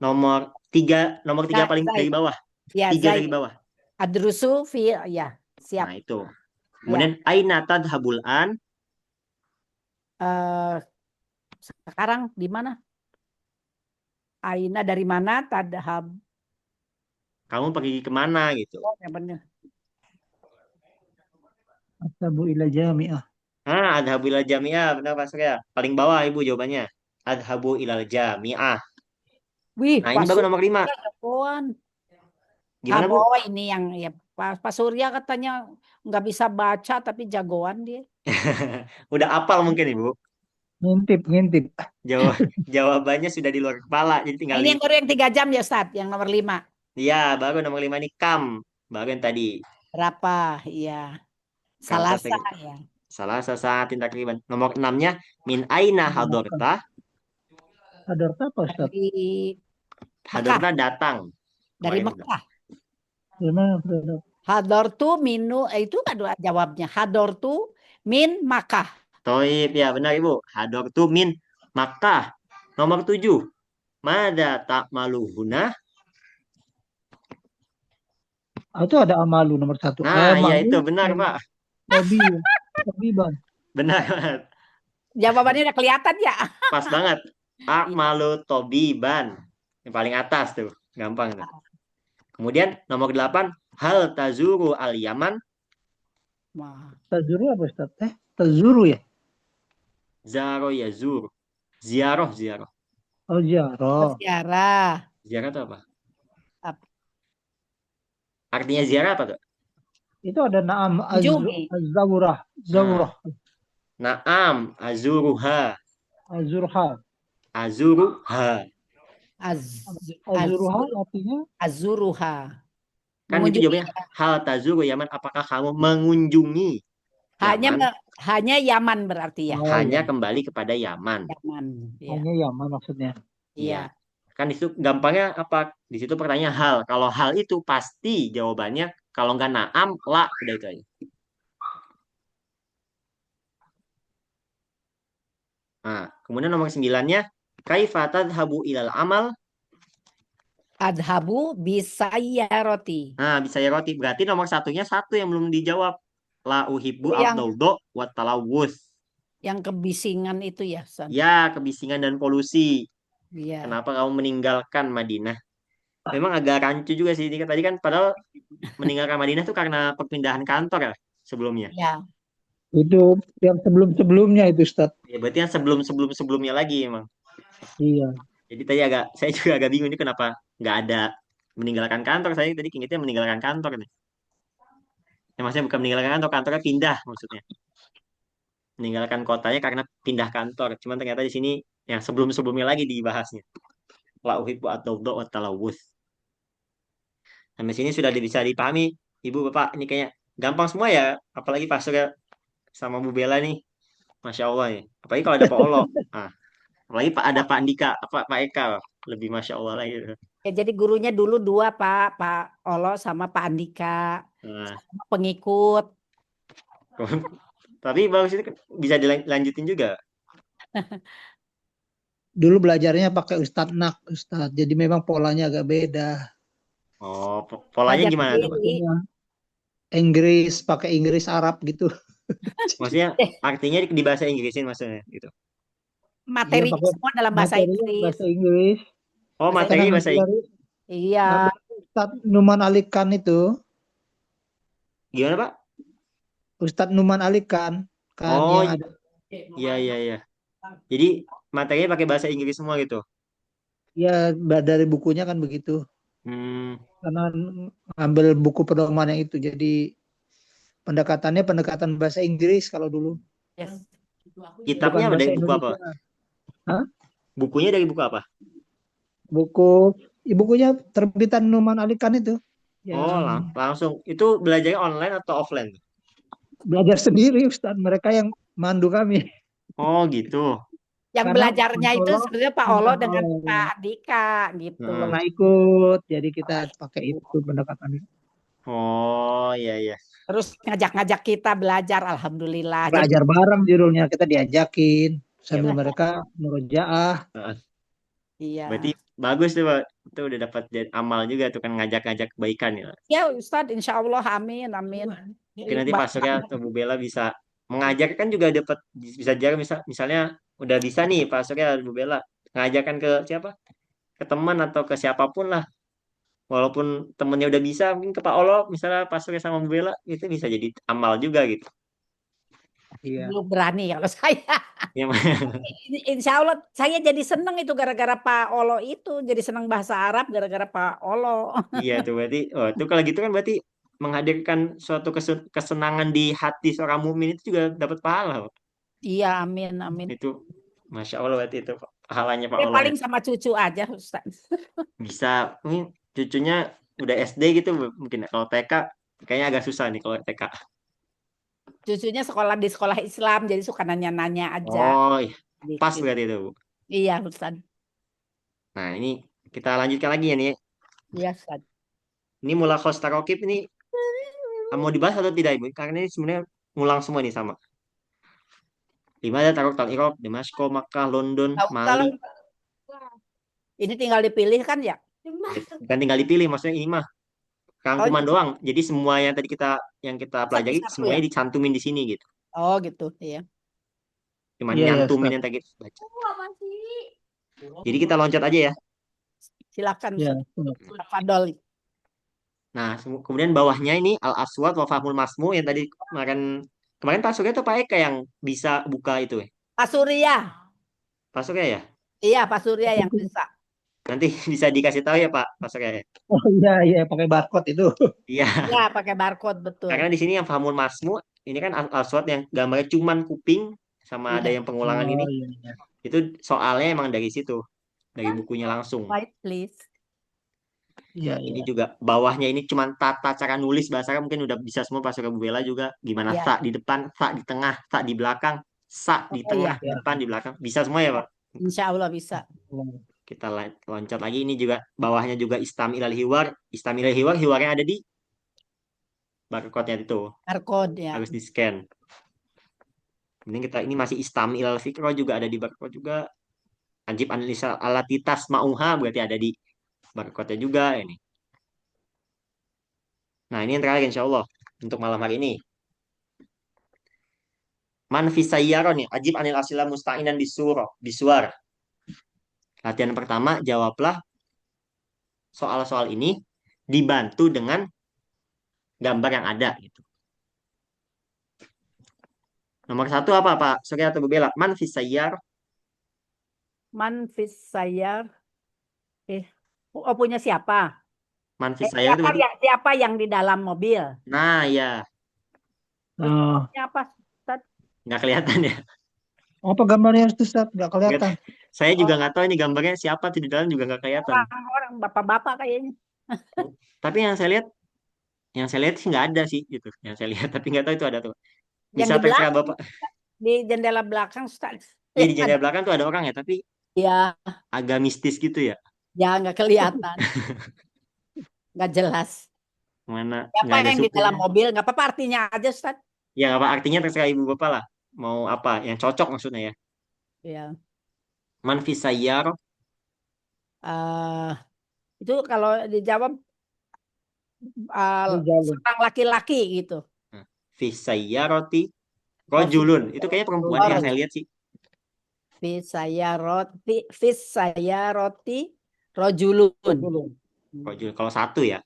Nomor tiga paling Zai. dari bawah. Ya, Tiga Zai. dari bawah. Adrusu fi ya, siap. Nah, itu. Ya. Kemudian aina tadhabul an? Eh, sekarang di mana? Aina dari mana? Tadhab. Kamu pergi kemana gitu. Oh, yang benar. Asabu ila jami'ah. Adhabu ilal jami'ah. Benar Pak Surya. Paling bawah Ibu jawabannya. Adhabu ilal jami'ah. Wih, Nah, ini Pak baru nomor 5. Surya jagoan. Gimana, Bu? Oh, ini yang ya Pak Surya katanya nggak bisa baca tapi jagoan dia. Udah apal mungkin, Ibu. Ngintip. Jawabannya sudah di luar kepala. Jadi Nah, tinggal ini yang baru yang 3 jam ya, Ustaz, yang nomor 5. Iya, baru nomor 5 ini kam. Baru yang tadi. Berapa? Iya. Kam Salasa ya. salah saat tindak riban. Nomor 6-nya min aina hadorta. Hadarta apa Ustaz? Dari Mekah. Hadorta datang. Dari Kemarin udah. Mekah. Gimana, Ustaz? Hadortu minu itu kan jawabnya. Hadortu min Makkah. Toib, ya benar Ibu. Hadortu min Makkah. Nomor 7. Mada tak maluhuna. Itu ada amalu nomor 1. Nah, iya itu benar Pak. Tobi bang. Benar banget. Jawabannya udah kelihatan ya. Pas banget. Akmalu tobiban. Yang paling atas tuh. Gampang tuh. Kemudian nomor 8. Hal tazuru al Yaman. Wah. Tazuru apa Ustaz? Tazuru ya? Zaro yazur. Ziaroh. Oh, ziarah. Ziarah. Ziarah itu apa? Apa? Artinya ziarah apa tuh? Itu ada naam Kunjungi. az-zawrah. Zawrah. Naam azuruha. Azurha. Azuruha. Azurha artinya Azuruha. Kan itu Mengunjungi. jawabannya. Hal tazuru Yaman. Apakah kamu mengunjungi Yaman? Hanya Yaman berarti ya. Hanya iya. kembali kepada Yaman. Yaman. Ya. Hanya Yaman maksudnya. Iya. Kan di situ gampangnya apa? Di situ pertanyaan hal. Kalau hal itu pasti jawabannya. Kalau nggak naam, la. Udah itu aja. Nah, kemudian nomor 9-nya. Kaifa tadhabu ilal amal. Adhabu bisayaroti. Nah, bisa ya roti. Berarti nomor satunya satu yang belum dijawab. La uhibbu Yang ad-dawdo wa talawus. yang kebisingan itu ya, San. Ya, kebisingan dan polusi. Iya. Kenapa kamu meninggalkan Madinah? Memang agak rancu juga sih. Tadi kan padahal meninggalkan Madinah itu karena perpindahan kantor ya sebelumnya. Ya. Itu yang sebelum-sebelumnya itu Ustaz. Ya, berarti yang sebelumnya lagi emang. Iya. Jadi tadi saya juga agak bingung ini kenapa nggak ada meninggalkan kantor. Saya tadi ingetnya meninggalkan kantor nih. Ya, maksudnya bukan meninggalkan kantor, kantornya pindah maksudnya. Meninggalkan kotanya karena pindah kantor. Cuman ternyata di sini yang sebelum-sebelumnya lagi dibahasnya. La uhibbu ad-dawdo wa talawus. Sampai sini sudah bisa dipahami, Ibu Bapak. Ini kayaknya gampang semua ya. Apalagi Pak Surya sama Bu Bella nih. Masya Allah ya. Apalagi kalau ada Pak Olo. Nah, apalagi ada Pak Andika, Pak Eka. Lebih Masya Allah lagi. Ya, jadi gurunya dulu 2, Pak Olo sama Pak Andika. Nah, Pengikut. tapi bagus itu bisa dilanjutin juga. Dulu belajarnya pakai Ustadz Nak, Ustadz. Jadi memang polanya agak beda. Oh, polanya Belajar gimana tuh, Pak? sendiri. Pakai Inggris, Arab gitu. Maksudnya artinya di bahasa Inggrisin maksudnya gitu. Materinya pakai semua dalam bahasa Inggris. Bahasa Inggris. Oh, materi bahasa Inggris. Iya. Ustadz Numan Alikan itu. Gimana, Pak? Ustadz Numan Alikan. Kan Oh, yang ada. iya. Jadi materinya pakai bahasa Inggris semua gitu. Ya, dari bukunya kan begitu. Karena ambil buku pedoman yang itu. Jadi pendekatannya pendekatan bahasa Inggris kalau dulu. Yes. Kitabnya Bukan dari bahasa buku apa? Hah? Bukunya dari buku apa? Bukunya terbitan Numan Alikan itu. Oh, langsung. Itu belajarnya online atau offline? Belajar sendiri Ustaz. Mereka yang mandu kami. Oh, gitu. Yang Karena belajarnya Pak itu Olo sebenarnya Pak Olo dengan Pak Andika gitu. pernah ikut, jadi kita pakai itu pendekatannya. Oh, iya. Terus ngajak-ngajak kita belajar, alhamdulillah. Jadi Belajar bareng judulnya, kita diajakin sambil iya, mereka murojaah. Heeh. Berarti iya. bagus tuh Pak. Itu udah dapat amal juga tuh kan ngajak-ngajak kebaikan ya. Ya Ustadz, insya Allah, amin, amin. Mungkin nanti Pak Surya atau Bu Bella bisa mengajar kan juga dapat bisa jarang misalnya udah bisa nih Pak Surya dan Bu Bella ngajarkan ke siapa? Ke teman atau ke siapapun lah. Walaupun temennya udah bisa mungkin ke Pak Olo misalnya Pak Surya sama Bu Bella itu bisa jadi amal juga gitu. Iya. Belum berani kalau saya. Ya, Insya Allah saya jadi seneng itu gara-gara Pak Olo itu. Jadi seneng bahasa Arab gara-gara Pak Olo. iya tuh berarti oh itu kalau gitu kan berarti menghadirkan suatu kesenangan di hati seorang mukmin itu juga dapat pahala Pak. Iya, amin, amin. Itu Masya Allah berarti itu pahalanya Pak Ya Allah ya. paling sama cucu aja Ustadz. Bisa ini cucunya udah SD gitu mungkin kalau TK kayaknya agak susah nih kalau TK. Cucunya sekolah di sekolah Islam, jadi suka nanya-nanya aja. Oh iya, pas Dikit. berarti itu Bu. Iya Ustadz. Nah ini kita lanjutkan lagi ya nih. Iya Ustadz. Ini mula tarokib ini mau dibahas atau tidak Ibu? Karena ini sebenarnya ngulang semua nih sama. Lima ada tarok tal Irob, Damaskus, Makkah, London, Kalau Mali. ini tinggal dipilih kan ya? Bukan tinggal dipilih, maksudnya ini mah Oh, rangkuman doang. Jadi semua yang kita pelajari satu-satu ya? semuanya dicantumin di sini gitu. Oh gitu, iya. Cuma Iya, iya, nyantumin Ustaz. yang tadi kita baca. Jadi kita loncat aja ya. Silakan Iya, Ustadz. Ustaz. Tafadhol. Nah, kemudian bawahnya ini Al Aswad wa Fahmul Masmu yang tadi kemarin Pak Surya atau Pak Eka yang bisa buka itu ya. Pak Surya. Pak Surya ya. Iya, Pak Surya yang bisa. Nanti bisa dikasih tahu ya Pak Surya ya. Oh iya, iya, pakai barcode itu. Iya, Ya, pakai barcode betul. karena di sini yang Fahmul Masmu ini kan Al Aswad yang gambarnya cuman kuping sama ada Iya. yang pengulangan ini. Oh iya, iya. Itu soalnya emang dari situ, dari bukunya langsung. White please. Iya, Ya, iya. ini juga bawahnya ini cuman tata cara nulis bahasa Arab mungkin udah bisa semua Pak Surya Bu Bella juga gimana Iya. sa di depan, sa di tengah, sa di belakang, sa di Oh tengah, iya. di depan, di belakang. Bisa semua ya, Pak? Insya Allah bisa. Kita loncat lagi ini juga bawahnya juga istamilal hiwar. Istamilal hiwar, hiwarnya ada di barcode-nya itu. Barcode ya. Harus di-scan. Ini masih istamilal fikro juga ada di barcode juga. Ajib analisa alatitas mauha berarti ada di barcode-nya juga ini. Nah, ini yang terakhir insya Allah untuk malam hari ini. Man fi sayyaron nih, ajib anil asila musta'inan bisuar. Latihan pertama, jawablah soal-soal ini dibantu dengan gambar yang ada gitu. Nomor satu apa Pak Surya atau Bu Bella? Man fi sayyar. Man fis sayar. Oh, punya siapa? Man fi sayyar itu berarti. Siapa yang di dalam mobil? Nah ya, Oh, Siapa? Ustadz? nggak kelihatan ya. apa gambarnya Ustaz? Nggak kelihatan. Saya juga nggak tahu ini gambarnya siapa tuh di dalam juga nggak kelihatan. Orang bapak-bapak kayaknya. Tapi yang saya lihat sih nggak ada sih gitu. Yang saya lihat tapi nggak tahu itu ada tuh. Yang Bisa di terserah belakang, Bapak. di jendela belakang, Ustadz. Ya di jendela Ada. belakang tuh ada orang ya, tapi Ya, agak mistis gitu ya. ya nggak kelihatan. Nggak jelas. Mana Siapa nggak ada yang di dalam supirnya. mobil? Nggak apa-apa artinya aja, Ustadz. Ya apa artinya terserah Ibu Bapak lah. Mau apa yang cocok maksudnya ya. Ya. Man fi sayyar. eh itu kalau dijawab Dijawab. seorang laki-laki gitu. Nah, fi sayyarati Oh, rajulun. Itu kayaknya perempuan yang saya lihat sih. Fis saya roti rojulun. Rajul kalau satu ya.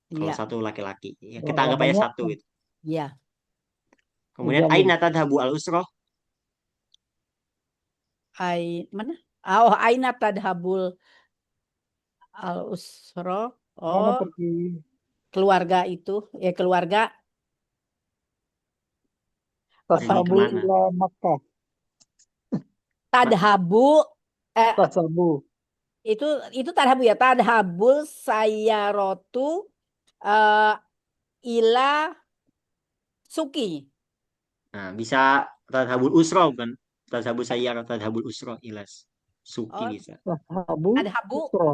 Kalau Iya, satu laki-laki. Ya, kita Oh, anggap aja banyak. satu gitu. iya. Kemudian Rajulun. aina tadhabu al usroh. Mana? Oh, aina tadhabul al usro. Mana Oh, pergi? keluarga itu. Ya, keluarga. Pergi Tasabu kemana? ila Makkah. Tadhabu. Tasabu. Itu tadhabu ya. Tadhabul sayarotu eh, ila suki. Nah, bisa tadhabul usroh kan? Tadhabul sayyar, tadhabul usroh ilas. Suki Oh, bisa. Tasabu tadhabu usro.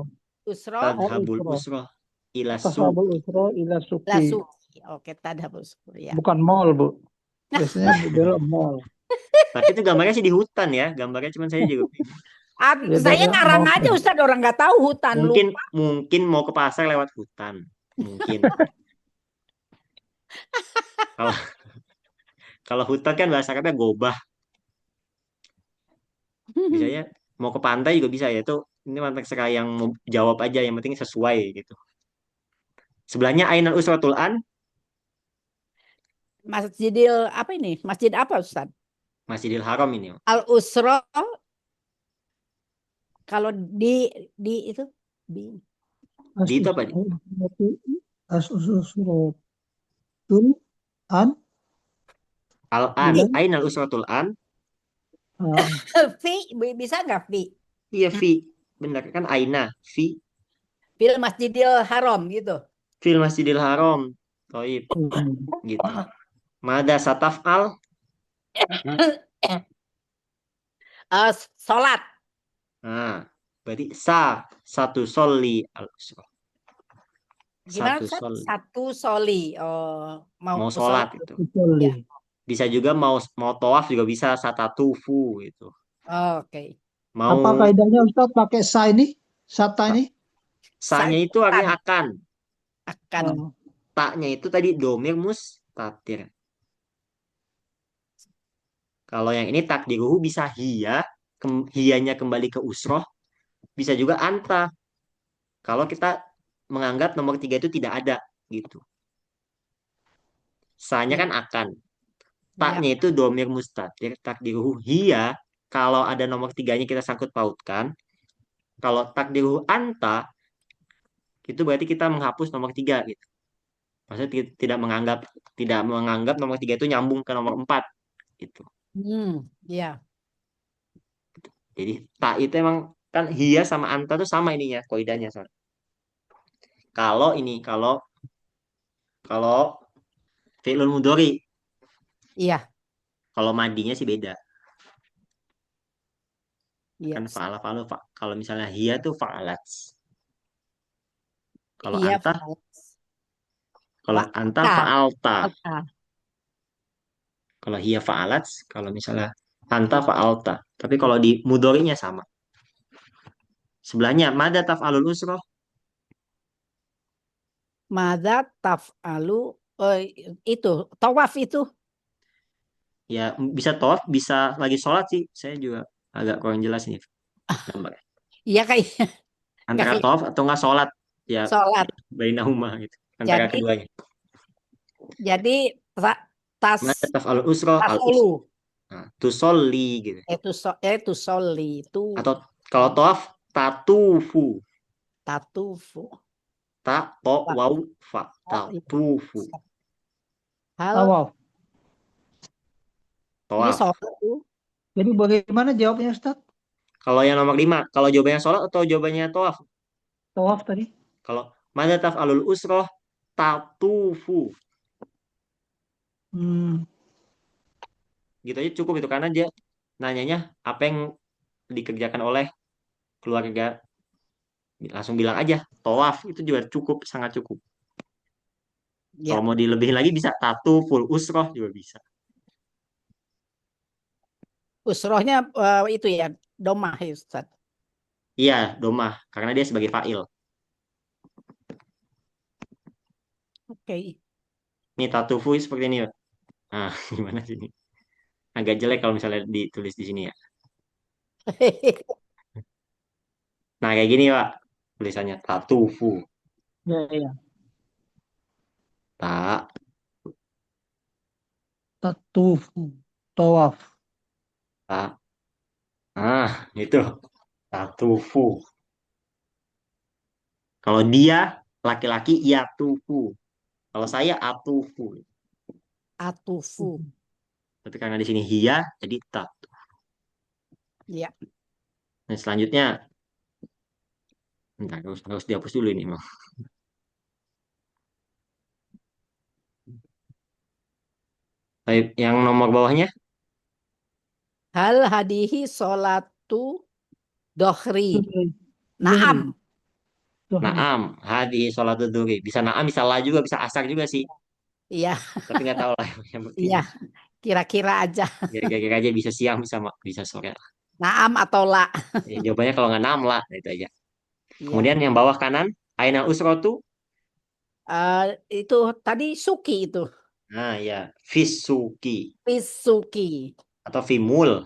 usro Oh, Tadhabul usro. usroh ilas Tasabu suki. usro ila la suki. suki. Oke, tadabur syukur ya. Bukan mall, Bu. Biasanya Bu Bella mall. Tapi itu gambarnya sih di hutan ya. Gambarnya cuman saya juga Ya Saya dari ngarang mall. aja Ustadz, orang nggak tahu hutan mungkin lupa. mungkin mau ke pasar lewat hutan. Mungkin. Kalau kalau hutan kan bahasa katanya gobah. Bisa ya mau ke pantai juga bisa ya. Itu ini mantek sekali yang mau jawab aja yang penting sesuai gitu. Sebelahnya Ainul Usratul An, Masjidil apa ini? Masjid apa Ustadz? Masjidil Haram ini. Al Usra kalau di itu di Di itu apa? As-usratul an Al-An, bilang Ainul Usratul An. Vi bisa nggak Vi? Iya, fi. Benar kan Aina, fi. Fil Masjidil Haram gitu. Fil Masjidil Haram. Toib, gitu. Mada sataf'al. Sholat. Nah, berarti satu soli al usra. Gimana Satu Ustaz? sol. Satu soli. Oh, mau Mau sholat. sholat itu. Ya. Bisa juga mau mau tawaf juga bisa satatufu gitu. Oke. apa Mau kaidahnya Ustaz pakai sa ini? Sata ini? sanya itu artinya akan. Akan. Oh, Taknya itu tadi domir mustatir. Kalau yang ini takdiruhu bisa hiya, hiyanya kembali ke usroh, bisa juga anta. Kalau kita menganggap nomor tiga itu tidak ada gitu. Sanya Ya. kan akan. Ya. Taknya itu domir mustatir, takdiruhu hiya. Kalau ada nomor tiganya kita sangkut pautkan. Kalau takdiruhu anta, itu berarti kita menghapus nomor tiga gitu. Maksudnya tidak menganggap nomor tiga itu nyambung ke nomor empat gitu. Ya. Jadi tak itu emang kan hiya sama anta tuh sama ininya koidanya soal. Kalau ini kalau fi'lul mudhari, Iya. kalau madinya sih beda. Iya. Kan fa'ala fa'alu kalau misalnya hiya tuh fa'alat. Kalau Iya. anta kalau anta Fa'alta. fa'alta. Fa'alta. Kalau hiya fa'alat, kalau misalnya anta Iya. fa'alta. Tapi kalau di mudhari'nya sama. Sebelahnya mada taf'alul usroh. Mada taf'alu itu tawaf itu. Ya bisa tawaf, bisa lagi sholat sih. Saya juga agak kurang jelas ini gambarnya. Iya kayaknya nggak Antara tawaf kelihatan atau nggak sholat. Ya sholat. bainahuma gitu. Antara Jadi keduanya. jadi tas Mada taf'alul usroh al tasolu usroh. Nah, tusolli gitu. itu soli itu Atau kalau tawaf tatufu. tatufu. Ta to Wah, wau fa oh, iya. tatufu. Hal tawaf. ini Tawaf. sholat tuh. Jadi bagaimana jawabnya Ustaz? Kalau yang nomor 5, kalau jawabannya sholat atau jawabannya tawaf? Tawaf tadi. Kalau mada taf'alul usroh tatufu. Hmm. Gitu aja cukup itu karena dia nanyanya apa yang dikerjakan oleh keluarga, langsung bilang aja tawaf itu juga cukup, sangat cukup. Kalau Ya, mau dilebihin lagi bisa tatu full usroh juga bisa. usrohnya itu ya domah ya Ustaz. Iya, domah karena dia sebagai fa'il. Oke. Nih tatufu seperti ini ya. Nah, gimana sih ini? Agak jelek kalau misalnya ditulis di sini ya. Nah, kayak gini, Pak. Tulisannya tatufu. Ya, ya. Tak, Tatufu. Tawaf. tak. Ah, itu. Tatufu. Kalau dia laki-laki, ya tufu. Kalau saya atufu. Atufu. Tapi karena di sini hia, jadi tak. Ya. Nah, selanjutnya, bentar, harus dihapus dulu ini, Bang. Baik, yang nomor bawahnya, Hal hadihi sholatu dohri. Zuhri. Zuhri. Naam. Zuhri. naam, hadi sholat duri. Bisa naam, bisa la juga, bisa asar juga sih. Iya, Tapi nggak tahu lah yang penting iya, kira-kira aja. kira-kira aja bisa siang bisa sore. Naam atau la. Jawabannya kalau nggak 6 lah itu aja. Iya. Kemudian yang bawah kanan ainal usrotu. Eh, itu tadi Suki itu. Nah ya, Fisuki Pisuki. atau Fimul.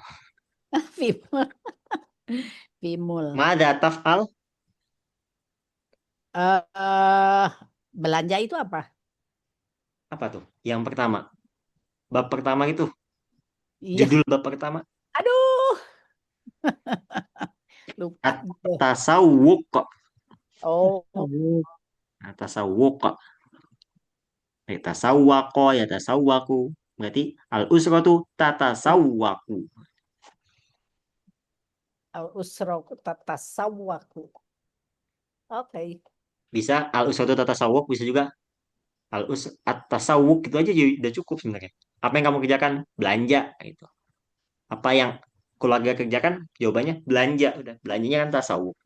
Vimul. Vimul. Mada taf'al. eh belanja itu apa? Apa tuh? Yang pertama. Bab pertama itu. Iya. Judul bab pertama. Aduh, lupa gitu. At-tasawwuq. Oh, At-tasawwuq. Tasawwaqo ya tasawwaku. Berarti al-usratu tatasawwaku. usroku tatasawaku. Oke. Bisa al-usratu tatasawwuk, bisa juga at-tasawwuk itu aja udah cukup sebenarnya. Apa yang kamu kerjakan? Belanja gitu. Apa yang keluarga kerjakan? Jawabannya belanja. Udah, belanjanya kan tasawuf.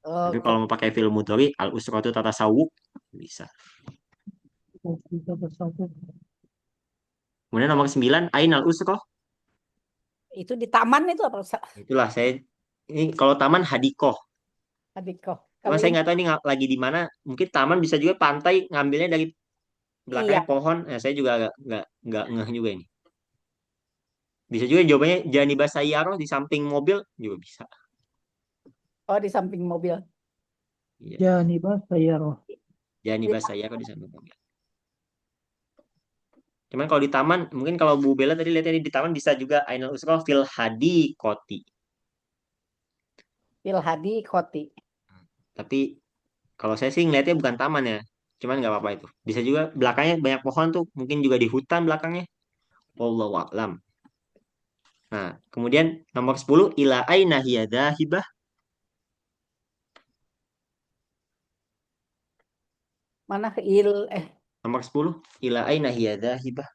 Tapi Oke. kalau mau pakai film mudhari, al-usratu tatasawwuk bisa. Kemudian nomor 9, ain al-usroh. Itu di taman itu apa? Itulah saya ini kalau taman hadikoh. Adiko. Cuma Kalau saya ini nggak tahu ini lagi di mana. Mungkin taman bisa juga pantai ngambilnya dari iya. belakangnya pohon. Nah, saya juga nggak ngeh juga ini. Bisa juga jawabannya Janibas Sayyaro di samping mobil juga bisa. Oh, di samping mobil. Iya, Ya, nih bahasa ya roh. Janibas Sayyaro di samping mobil. Cuman kalau di taman, mungkin kalau Bu Bella tadi lihatnya di taman bisa juga Ainul Usroh fil hadi koti. Pilhadi Koti. Tapi kalau saya sih ngelihatnya bukan taman ya. Cuman nggak apa-apa itu. Bisa juga belakangnya banyak pohon tuh. Mungkin juga di hutan belakangnya. Wallahu a'lam. Nah, kemudian nomor 10 ila aina hiya dhahibah. Mana Nomor 10 ila aina hiya dhahibah.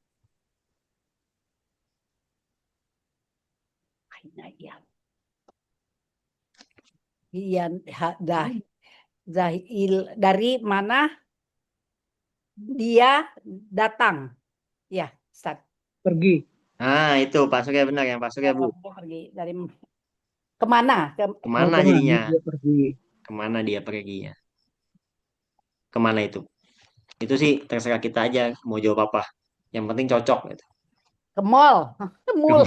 nah, iya. Iya, dah, Zahil dari mana dia datang? Ya, start. Pergi. Nah, itu pasuknya benar yang pasuknya Bu. Dia pergi dari kemana? Oh, Kemana kemana jadinya? dia pergi? Kemana dia perginya? Kemana itu? Itu sih terserah kita aja mau jawab apa. Yang penting cocok gitu. Ke mall. Ke Ke mall.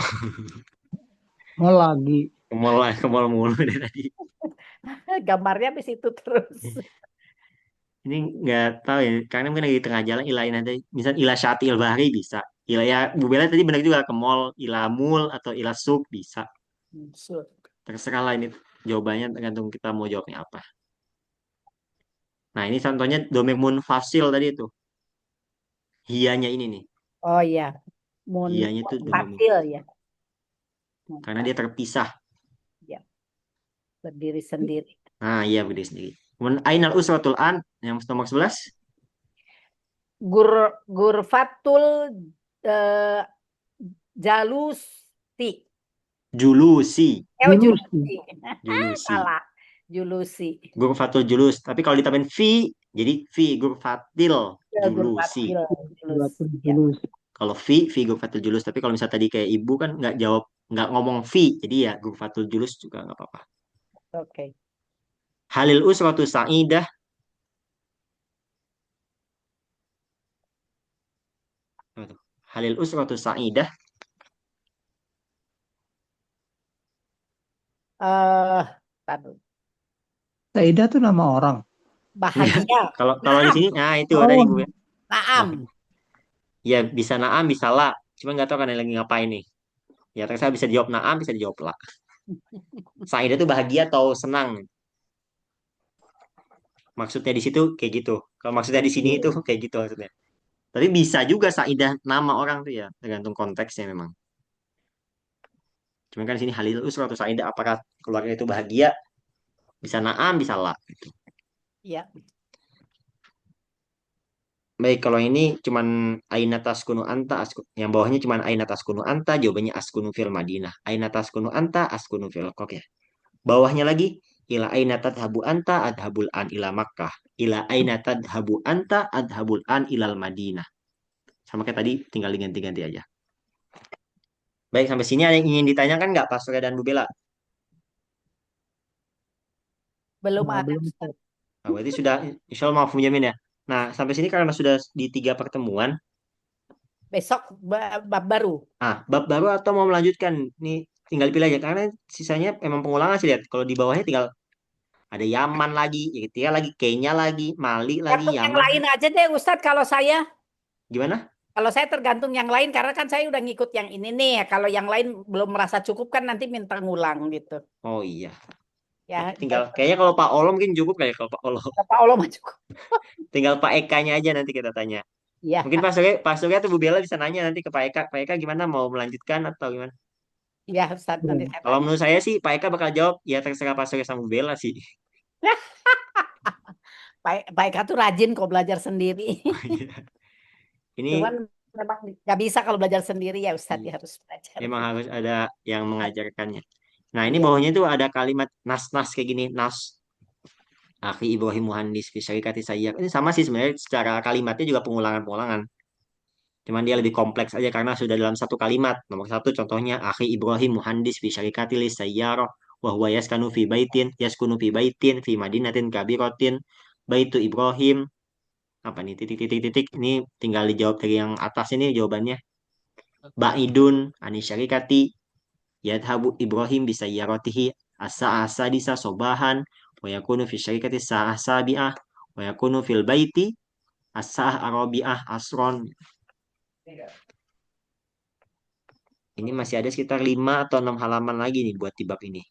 Mau lagi. ke mall lah, ke mall mulu dari tadi. Gambarnya habis itu terus. Ini nggak tahu ya, karena mungkin lagi di tengah jalan ilahin nanti. Misal ila syatil bahri bisa. Ila ya Bu Bella tadi benar juga ke mall, ila mul atau ila suk bisa. Terserah lah ini jawabannya tergantung kita mau jawabnya apa. Nah ini contohnya domir munfasil tadi itu. Hiyanya ini nih. Oh iya, Hiyanya itu domir Fatil ya. karena dia terpisah. Ya, berdiri sendiri. Nah iya berdiri sendiri. Kemudian ainal usratul an yang nomor 11. Gur Gurfatul eh, Jalusi. Julusi. Oh, Julus. Julusi. Julusi. Salah. Julusi. Gurfatul julus. Tapi kalau ditambahin fi, jadi fi gurfatil Ya, julusi. Gurfatil Julus. Julus. Ya. Julus. Kalau fi gurfatul julus. Tapi kalau misalnya tadi kayak ibu kan nggak jawab, nggak ngomong fi. Jadi ya gurfatul julus juga nggak apa-apa. Oke. Halil usratu sa'idah. Apa tuh? Halil usratu sa'idah. Eh, Taduh. Saida tuh nama orang. Bahagia. Kalau kalau di Naam. sini, nah itu tadi Oh, bu. Naam. Ya bisa naam, bisa la. Cuma nggak tahu kan lagi ngapain nih. Ya ternyata bisa dijawab naam, bisa dijawab la. Sa'idah itu bahagia atau senang. Maksudnya di situ kayak gitu. Kalau maksudnya di sini itu kayak gitu maksudnya. Tapi bisa juga Saidah nama orang tuh ya, tergantung konteksnya memang. Cuman kan di sini Halil Usra atau Saidah apakah keluarga itu bahagia? Bisa naam, bisa la. Ya. Baik, kalau ini cuman aina taskunu anta yang bawahnya cuman aina taskunu anta, jawabannya askunu fil Madinah. Aina taskunu anta, askunu fil Kok ya. Bawahnya lagi ila aina tadhabu anta adhabul an ila Makkah. Ila aina tadhabu anta adhabul an ilal Madinah. Sama kayak tadi, tinggal diganti-ganti aja. Baik, sampai sini ada yang ingin ditanyakan nggak Pak Surya dan Bu Bella? Belum Nah, ada belum Ustaz. Ustaz. Nah, berarti sudah, insya Allah maaf menjamin ya. Nah, sampai sini karena sudah di 3 pertemuan, Besok bab baru. bab baru atau mau melanjutkan? Nih, tinggal pilih aja. Karena sisanya emang pengulangan sih, lihat. Kalau di bawahnya tinggal ada Yaman lagi, Eritrea lagi, Kenya lagi, Mali lagi, Tergantung yang Yaman. lain aja deh Ustadz kalau saya. Gimana? Kalau saya tergantung yang lain karena kan saya udah ngikut yang ini nih. Kalau yang lain belum merasa cukup kan nanti minta ngulang gitu. Oh iya. Ya, Tinggal, kayaknya kalau Pak Olo mungkin cukup kayak kalau Pak Olo. Pak Allah mah cukup. Tinggal Pak Eka-nya aja nanti kita tanya. Iya, Mungkin Pak Surya atau Bu Bella bisa nanya nanti ke Pak Eka. Pak Eka gimana, mau melanjutkan atau gimana? iya Ustadz nanti Ya. saya Kalau tanya. menurut saya sih Pak Eka bakal jawab, ya terserah Pak Surya sama Bu Bella sih. Pak Eka tuh rajin kok belajar sendiri. Cuman Ini memang nggak bisa kalau belajar sendiri ya Ustadz iya, ya harus belajar memang gitu. harus ada yang mengajarkannya. Nah, ini Iya. bawahnya tuh ada kalimat nas-nas kayak gini. Nas Akhi Ibrahim Muhandis fi syarikati Sayyar. Ini sama sih sebenarnya, secara kalimatnya juga pengulangan-pengulangan. Cuman dia lebih kompleks aja karena sudah dalam satu kalimat. Nomor satu contohnya Akhi Ibrahim Muhandis fi syarikati Sayyarah wa huwa yaskunu fi baitin fi madinatin kabiratin baitu Ibrahim. Apa nih, titik-titik-titik, ini tinggal dijawab dari yang atas ini jawabannya. Ba'idun anisyarikati yadhabu Ibrahim bisa yaratihi asa disa sobahan wa yakunu fi syarikati sa'ah sabi'ah wa yakunu fil baiti as-sa'ah arabi'ah asron. Ini masih ada sekitar 5 atau 6 halaman lagi nih buat di bab ini.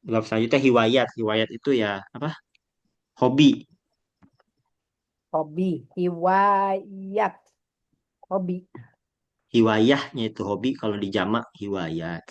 Bab selanjutnya hiwayat. Hiwayat itu ya apa? Hobi. Hobi, hiwayat, hobi. Hiwayahnya itu hobi, kalau di jamak hiwayat.